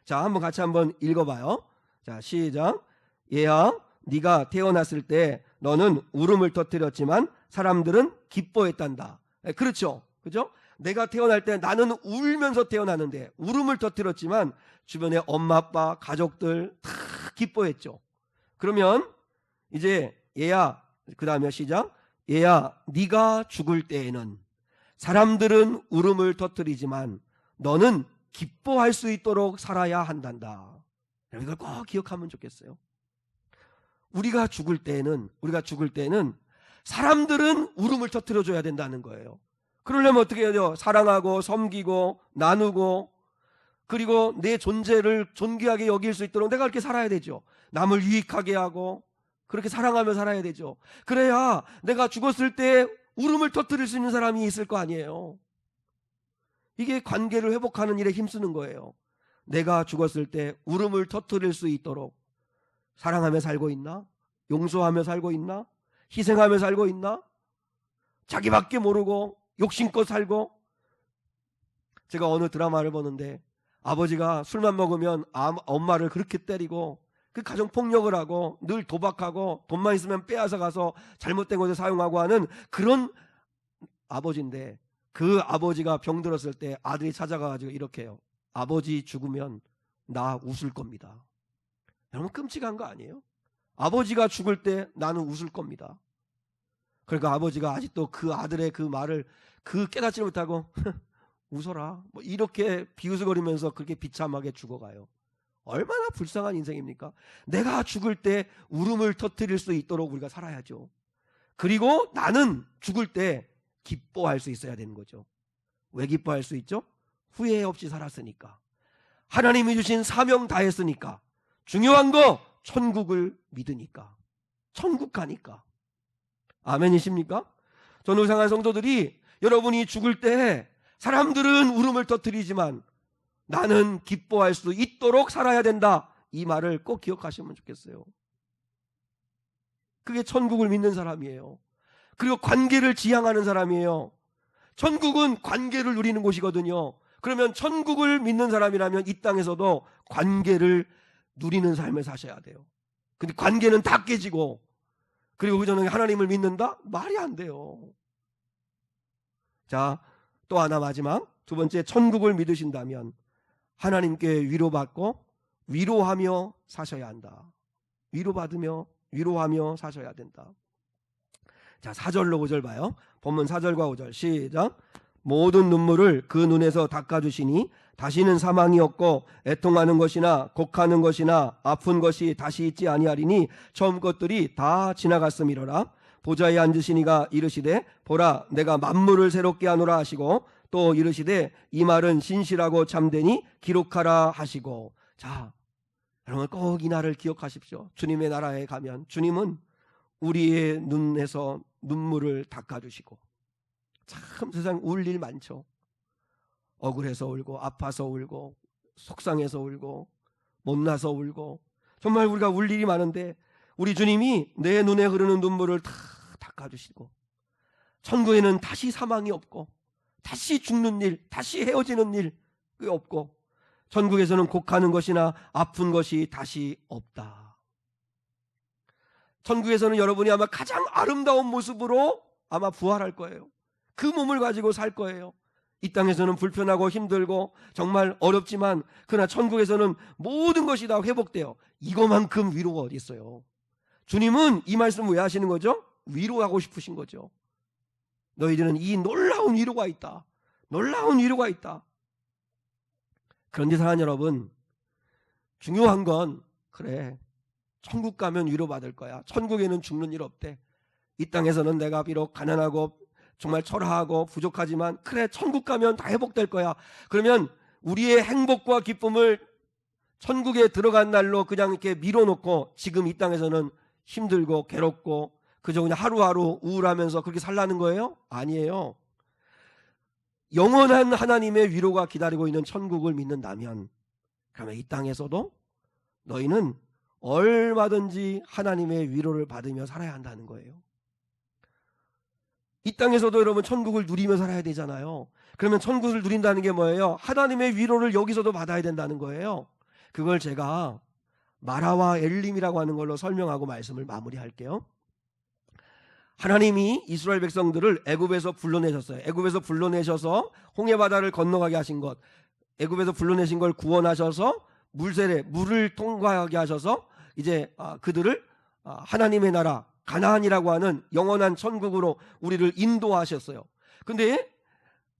자, 같이 한번 읽어봐요. 자, 시작. 얘야, 네가 태어났을 때 너는 울음을 터뜨렸지만 사람들은 기뻐했단다. 그렇죠, 그죠? 내가 태어날 때 나는 울면서 태어났는데 울음을 터뜨렸지만 주변에 엄마, 아빠, 가족들 다 기뻐했죠. 그러면 이제 얘야, 그 다음에 시작. 얘야, 네가 죽을 때에는 사람들은 울음을 터뜨리지만 너는 기뻐할 수 있도록 살아야 한단다. 이걸 꼭 기억하면 좋겠어요. 우리가 죽을 때에는 사람들은 울음을 터뜨려줘야 된다는 거예요. 그러려면 어떻게 해야죠? 사랑하고 섬기고 나누고, 그리고 내 존재를 존귀하게 여길 수 있도록 내가 그렇게 살아야 되죠. 남을 유익하게 하고 그렇게 사랑하며 살아야 되죠. 그래야 내가 죽었을 때 울음을 터뜨릴 수 있는 사람이 있을 거 아니에요. 이게 관계를 회복하는 일에 힘쓰는 거예요. 내가 죽었을 때 울음을 터뜨릴 수 있도록 사랑하며 살고 있나? 용서하며 살고 있나? 희생하며 살고 있나? 자기밖에 모르고 욕심껏 살고. 제가 어느 드라마를 보는데 아버지가 술만 먹으면 엄마를 그렇게 때리고 그 가정폭력을 하고 늘 도박하고 돈만 있으면 빼앗아 가서 잘못된 것을 사용하고 하는 그런 아버지인데, 그 아버지가 병들었을 때 아들이 찾아가가지고 이렇게 해요. 아버지 죽으면 나 웃을 겁니다. 여러분, 끔찍한 거 아니에요? 아버지가 죽을 때 나는 웃을 겁니다. 그러니까 아버지가 아직도 그 아들의 그 말을 깨닫지 못하고 웃어라 뭐 이렇게 비웃어거리면서 그렇게 비참하게 죽어가요. 얼마나 불쌍한 인생입니까? 내가 죽을 때 울음을 터뜨릴 수 있도록 우리가 살아야죠. 그리고 나는 죽을 때 기뻐할 수 있어야 되는 거죠. 왜 기뻐할 수 있죠? 후회 없이 살았으니까, 하나님이 주신 사명 다했으니까, 중요한 거 천국을 믿으니까, 천국 가니까. 아멘이십니까? 저는 사랑하는 성도들이, 여러분이 죽을 때 사람들은 울음을 터뜨리지만 나는 기뻐할 수 있도록 살아야 된다. 이 말을 꼭 기억하시면 좋겠어요. 그게 천국을 믿는 사람이에요. 그리고 관계를 지향하는 사람이에요. 천국은 관계를 누리는 곳이거든요. 그러면 천국을 믿는 사람이라면 이 땅에서도 관계를 누리는 삶을 사셔야 돼요. 근데 관계는 다 깨지고, 그리고 그저는 하나님을 믿는다? 말이 안 돼요. 자, 또 하나 마지막, 두 번째, 천국을 믿으신다면 하나님께 위로받고 위로하며 사셔야 한다. 위로받으며 위로하며 사셔야 된다. 자, 4절로 5절 봐요. 본문 4절과 5절 시작. 모든 눈물을 그 눈에서 닦아주시니 다시는 사망이 없고 애통하는 것이나 곡하는 것이나 아픈 것이 다시 있지 아니하리니 처음 것들이 다 지나갔음이로라. 보좌에 앉으시니가 이르시되 보라 내가 만물을 새롭게 하노라 하시고 또 이르시되 이 말은 신실하고 참되니 기록하라 하시고. 자, 여러분 꼭 이 날을 기억하십시오. 주님의 나라에 가면 주님은 우리의 눈에서 눈물을 닦아주시고, 참 세상 울 일 많죠. 억울해서 울고 아파서 울고 속상해서 울고 못나서 울고 정말 우리가 울 일이 많은데 우리 주님이 내 눈에 흐르는 눈물을 다 닦아주시고 천국에는 다시 사망이 없고 다시 죽는 일, 다시 헤어지는 일이 없고 천국에서는 곡하는 것이나 아픈 것이 다시 없다. 천국에서는 여러분이 아마 가장 아름다운 모습으로 아마 부활할 거예요. 그 몸을 가지고 살 거예요. 이 땅에서는 불편하고 힘들고 정말 어렵지만 그러나 천국에서는 모든 것이 다 회복돼요. 이거만큼 위로가 어디 있어요. 주님은 이 말씀 왜 하시는 거죠? 위로하고 싶으신 거죠. 너희들은 이 놀라운 위로가 있다. 놀라운 위로가 있다. 그런데 사랑하는 여러분, 중요한 건 그래, 천국 가면 위로받을 거야. 천국에는 죽는 일 없대. 이 땅에서는 내가 비록 가난하고 정말 초라하고 부족하지만 그래, 천국 가면 다 회복될 거야. 그러면 우리의 행복과 기쁨을 천국에 들어간 날로 그냥 이렇게 밀어놓고 지금 이 땅에서는 힘들고 괴롭고 그저 그냥 하루하루 우울하면서 그렇게 살라는 거예요? 아니에요. 영원한 하나님의 위로가 기다리고 있는 천국을 믿는다면 그러면 이 땅에서도 너희는 얼마든지 하나님의 위로를 받으며 살아야 한다는 거예요. 이 땅에서도 여러분 천국을 누리며 살아야 되잖아요. 그러면 천국을 누린다는 게 뭐예요? 하나님의 위로를 여기서도 받아야 된다는 거예요. 그걸 제가 마라와 엘림이라고 하는 걸로 설명하고 말씀을 마무리할게요. 하나님이 이스라엘 백성들을 애굽에서 불러내셨어요. 애굽에서 불러내셔서 홍해바다를 건너가게 하신 것, 애굽에서 불러내신 걸 구원하셔서 물세례, 물을 통과하게 하셔서 이제 그들을 하나님의 나라 가나안이라고 하는 영원한 천국으로 우리를 인도하셨어요. 근데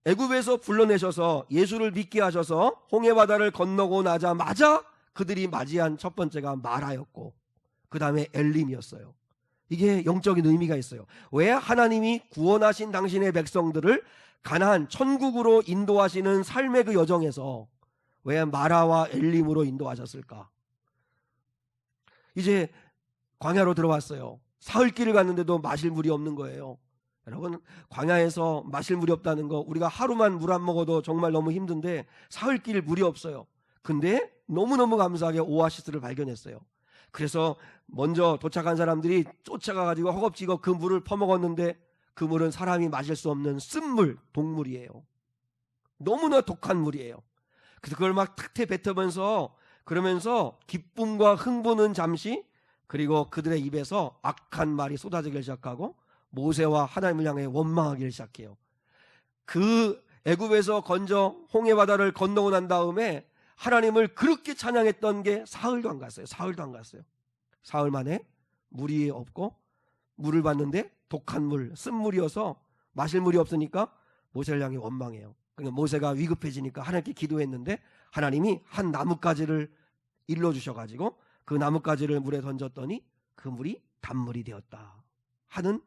애굽에서 불러내셔서 예수를 믿게 하셔서 홍해바다를 건너고 나자마자 그들이 맞이한 첫 번째가 마라였고 그 다음에 엘림이었어요. 이게 영적인 의미가 있어요. 왜 하나님이 구원하신 당신의 백성들을 가나안 천국으로 인도하시는 삶의 그 여정에서 왜 마라와 엘림으로 인도하셨을까? 이제 광야로 들어왔어요. 사흘길을 갔는데도 마실 물이 없는 거예요. 여러분, 광야에서 마실 물이 없다는 거, 우리가 하루만 물 안 먹어도 정말 너무 힘든데 사흘길 물이 없어요. 근데 너무너무 감사하게 오아시스를 발견했어요. 그래서 먼저 도착한 사람들이 쫓아가가지고 허겁지겁 그 물을 퍼먹었는데 그 물은 사람이 마실 수 없는 쓴물, 독물이에요. 너무나 독한 물이에요. 그래서 그걸 막 탁태 뱉으면서 그러면서 기쁨과 흥분은 잠시, 그리고 그들의 입에서 악한 말이 쏟아지기 시작하고 모세와 하나님을 향해 원망하기 시작해요. 그 애굽에서 건져 홍해바다를 건너고 난 다음에 하나님을 그렇게 찬양했던 게 사흘도 안 갔어요. 사흘도 안 갔어요. 사흘 만에 물이 없고 물을 봤는데 독한 물, 쓴물이어서 마실 물이 없으니까 모세를 향해 원망해요. 그러니까 모세가 위급해지니까 하나님께 기도했는데 하나님이 한 나뭇가지를 일러주셔가지고 그 나뭇가지를 물에 던졌더니 그 물이 단물이 되었다 하는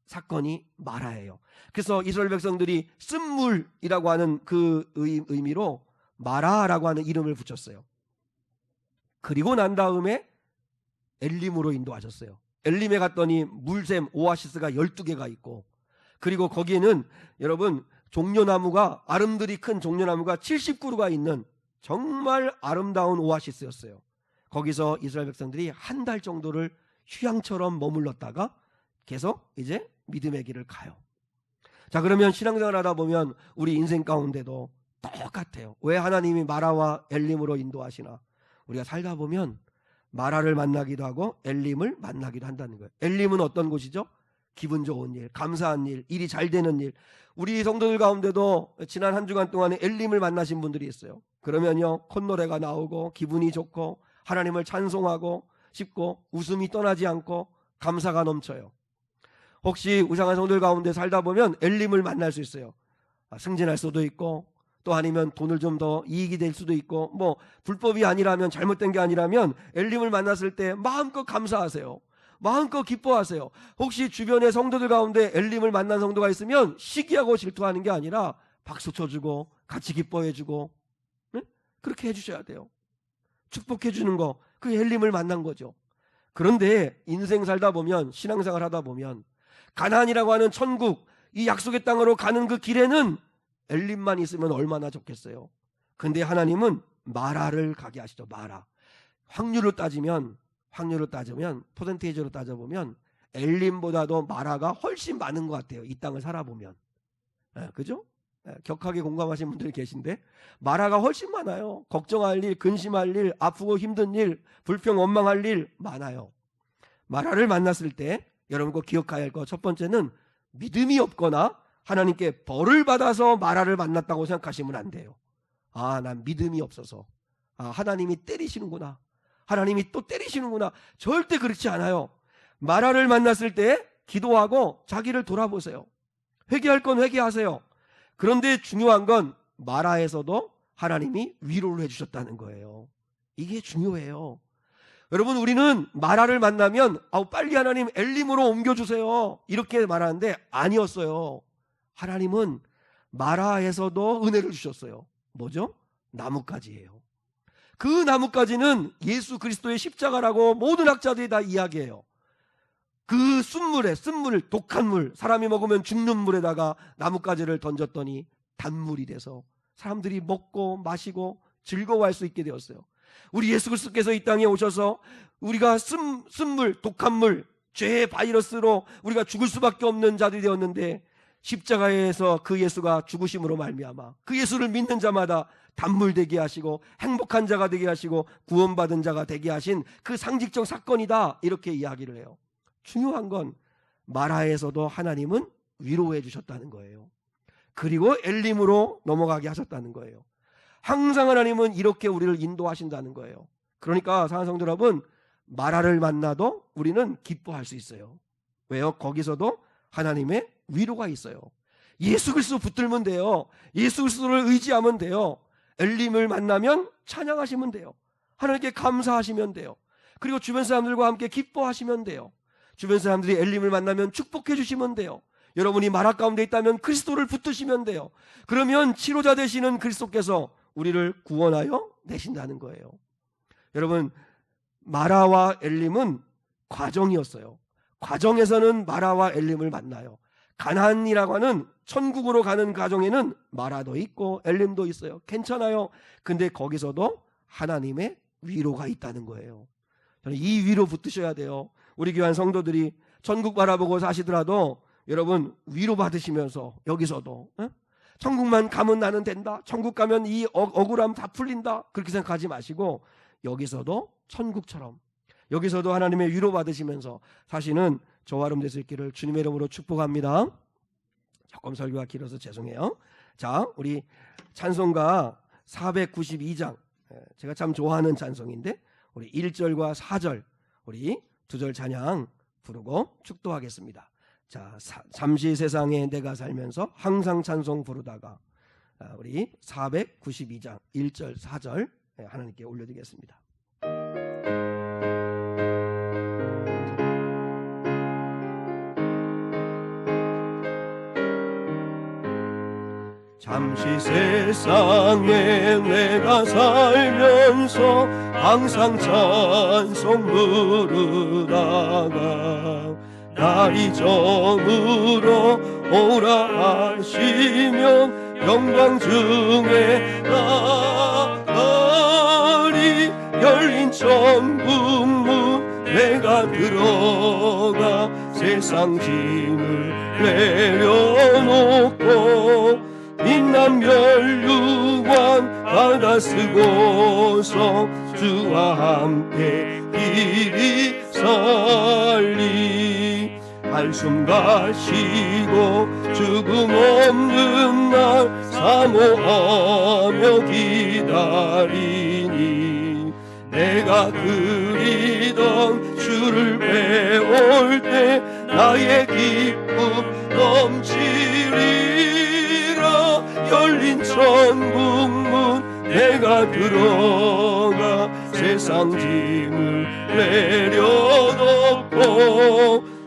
사건이 마라예요. 그래서 이스라엘 백성들이 쓴물이라고 하는 그 의미로 마라라고 하는 이름을 붙였어요. 그리고 난 다음에 엘림으로 인도하셨어요. 엘림에 갔더니 물샘 오아시스가 12개가 있고, 그리고 거기에는 여러분 종려나무가, 아름드리 큰 종려나무가 70그루가 있는 정말 아름다운 오아시스였어요. 거기서 이스라엘 백성들이 한 달 정도를 휴양처럼 머물렀다가 계속 이제 믿음의 길을 가요. 자, 그러면 신앙생활 하다 보면 우리 인생 가운데도 똑같아요. 왜 하나님이 마라와 엘림으로 인도하시나? 우리가 살다 보면 마라를 만나기도 하고 엘림을 만나기도 한다는 거예요. 엘림은 어떤 곳이죠? 기분 좋은 일, 감사한 일, 일이 잘 되는 일. 우리 성도들 가운데도 지난 한 주간 동안에 엘림을 만나신 분들이 있어요. 그러면요, 콧노래가 나오고 기분이 좋고 하나님을 찬송하고 싶고 웃음이 떠나지 않고 감사가 넘쳐요. 혹시 우상한 성도들 가운데 살다 보면 엘림을 만날 수 있어요. 승진할 수도 있고, 또 아니면 돈을 좀 더 이익이 될 수도 있고, 뭐 불법이 아니라면, 잘못된 게 아니라면 엘림을 만났을 때 마음껏 감사하세요. 마음껏 기뻐하세요. 혹시 주변의 성도들 가운데 엘림을 만난 성도가 있으면 시기하고 질투하는 게 아니라 박수 쳐주고 같이 기뻐해주고, 네? 그렇게 해주셔야 돼요. 축복해주는 거, 그 엘림을 만난 거죠. 그런데 인생 살다 보면, 신앙생활 하다 보면 가나안이라고 하는 천국, 이 약속의 땅으로 가는 그 길에는 엘림만 있으면 얼마나 좋겠어요. 근데 하나님은 마라를 가게 하시죠. 마라. 확률로 따지면, 퍼센테이지로 따져보면 엘림보다도 마라가 훨씬 많은 것 같아요. 이 땅을 살아보면. 그죠? 격하게 공감하신 분들이 계신데 마라가 훨씬 많아요. 걱정할 일, 근심할 일, 아프고 힘든 일, 불평 원망할 일 많아요. 마라를 만났을 때 여러분 꼭 기억해야 할 것, 첫 번째는 믿음이 없거나 하나님께 벌을 받아서 마라를 만났다고 생각하시면 안 돼요. 난 믿음이 없어서, 하나님이 때리시는구나, 하나님이 또 때리시는구나. 절대 그렇지 않아요. 마라를 만났을 때 기도하고 자기를 돌아보세요. 회개할 건 회개하세요. 그런데 중요한 건 마라에서도 하나님이 위로를 해주셨다는 거예요. 이게 중요해요. 여러분, 우리는 마라를 만나면 빨리 하나님 엘림으로 옮겨주세요 이렇게 말하는데 아니었어요. 하나님은 마라에서도 은혜를 주셨어요. 뭐죠? 나뭇가지예요. 그 나뭇가지는 예수 그리스도의 십자가라고 모든 학자들이 다 이야기해요. 그 쓴물, 독한 물, 사람이 먹으면 죽는 물에다가 나뭇가지를 던졌더니 단물이 돼서 사람들이 먹고 마시고 즐거워할 수 있게 되었어요. 우리 예수 그리스도께서 이 땅에 오셔서 우리가 쓴물, 독한 물, 죄의 바이러스로 우리가 죽을 수밖에 없는 자들이 되었는데 십자가에서 그 예수가 죽으심으로 말미암아 그 예수를 믿는 자마다 단물 되게 하시고 행복한 자가 되게 하시고 구원받은 자가 되게 하신 그 상징적 사건이다, 이렇게 이야기를 해요. 중요한 건 마라에서도 하나님은 위로해 주셨다는 거예요. 그리고 엘림으로 넘어가게 하셨다는 거예요. 항상 하나님은 이렇게 우리를 인도하신다는 거예요. 그러니까 사랑하는 성도 여러분, 마라를 만나도 우리는 기뻐할 수 있어요. 왜요? 거기서도 하나님의 위로가 있어요. 예수 그리스도 붙들면 돼요. 예수 그리스도를 의지하면 돼요. 엘림을 만나면 찬양하시면 돼요. 하나님께 감사하시면 돼요. 그리고 주변 사람들과 함께 기뻐하시면 돼요. 주변 사람들이 엘림을 만나면 축복해 주시면 돼요. 여러분이 마라 가운데 있다면 그리스도를 붙드시면 돼요. 그러면 치료자 되시는 그리스도께서 우리를 구원하여 내신다는 거예요. 여러분, 마라와 엘림은 과정이었어요. 과정에서는 마라와 엘림을 만나요. 가나안이라고 하는 천국으로 가는 과정에는 마라도 있고 엘림도 있어요. 괜찮아요. 근데 거기서도 하나님의 위로가 있다는 거예요. 저는 이 위로 붙드셔야 돼요. 우리 교회 성도들이 천국 바라보고 사시더라도 여러분 위로 받으시면서 여기서도 천국만 가면 나는 된다, 천국 가면 이 억울함 다 풀린다, 그렇게 생각하지 마시고 여기서도 천국처럼, 여기서도 하나님의 위로 받으시면서 사시는 저와 여러분 되실 길을 주님의 이름으로 축복합니다. 조금 설교가 길어서 죄송해요. 자, 우리 찬송가 492장, 제가 참 좋아하는 찬송인데 우리 1절과 4절 우리 두 절 찬양 부르고 축도하겠습니다. 자, 잠시 세상에 내가 살면서 항상 찬송 부르다가 우리 492장 1절 4절 하나님께 올려드리겠습니다. 잠시 세상에 내가 살면서 항상 찬송 부르다가 날이 저물어 오라 하시면 영광 중에 나가리. 열린 천국문 내가 들어가 세상 짐을 내려놓고 빛난 멸류관 받아 쓰고서 주와 함께 길이 살리. 한숨 가시고 죽음 없는 날 사모하며 기다리니. 내가 그리던 주를 배울 때 나의 기쁨 넘치리라. 열린 천국문 내가 들어가 세상 짐을 내려놓고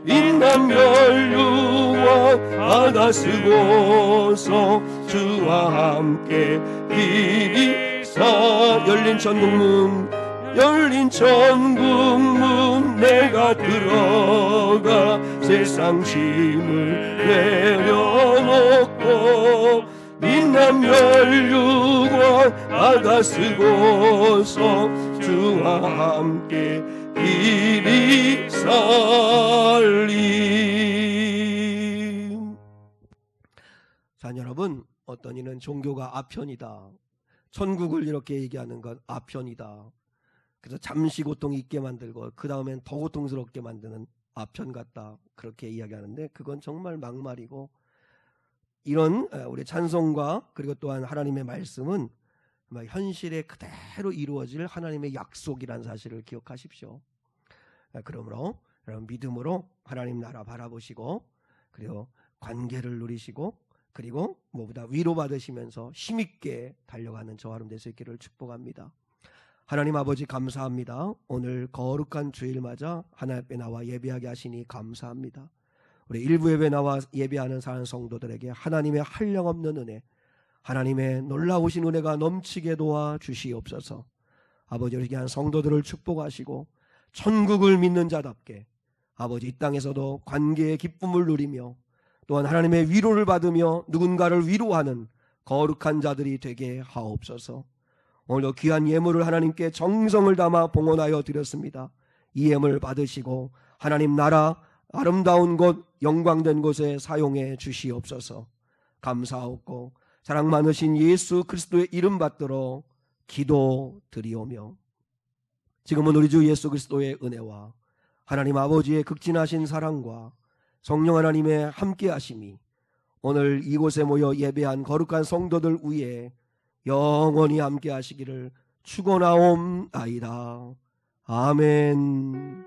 빛난 멸류관 받아 쓰고서 주와 함께 길이 열린 천국문, 열린 천국문 내가 들어가 세상 짐을 내려놓고 빛난 멸류관 받아 쓰고서 주와 함께 길이 살리. 자, 여러분, 어떤 이는 종교가 아편이다, 천국을 이렇게 얘기하는 건 아편이다, 그래서 잠시 고통 있게 만들고 그 다음엔 더 고통스럽게 만드는 아편 같다, 그렇게 이야기하는데 그건 정말 막말이고, 이런 우리 찬송과 그리고 또한 하나님의 말씀은 현실에 그대로 이루어질 하나님의 약속이라는 사실을 기억하십시오. 그러므로 여러분, 믿음으로 하나님 나라 바라보시고, 그리고 관계를 누리시고, 그리고 무엇보다 위로받으시면서 힘있게 달려가는 저와 여러분 될 수 있기를 축복합니다. 하나님 아버지, 감사합니다. 오늘 거룩한 주일 맞아 하나님 앞에 나와 예배하게 하시니 감사합니다. 우리 일부 예배 나와 예배하는 사랑하는 성도들에게 하나님의 한량없는 은혜, 하나님의 놀라우신 은혜가 넘치게 도와 주시옵소서. 아버지, 우리 귀한 성도들을 축복하시고 천국을 믿는 자답게 아버지 이 땅에서도 관계의 기쁨을 누리며 또한 하나님의 위로를 받으며 누군가를 위로하는 거룩한 자들이 되게 하옵소서. 오늘도 귀한 예물을 하나님께 정성을 담아 봉헌하여 드렸습니다. 이 예물 받으시고 하나님 나라 아름다운 곳, 영광된 곳에 사용해 주시옵소서. 감사하옵고 사랑 많으신 예수 그리스도의 이름 받들어 기도드리오며, 지금은 우리 주 예수 그리스도의 은혜와 하나님 아버지의 극진하신 사랑과 성령 하나님의 함께하심이 오늘 이곳에 모여 예배한 거룩한 성도들 위에 영원히 함께하시기를 축원하옵나이다. 아멘.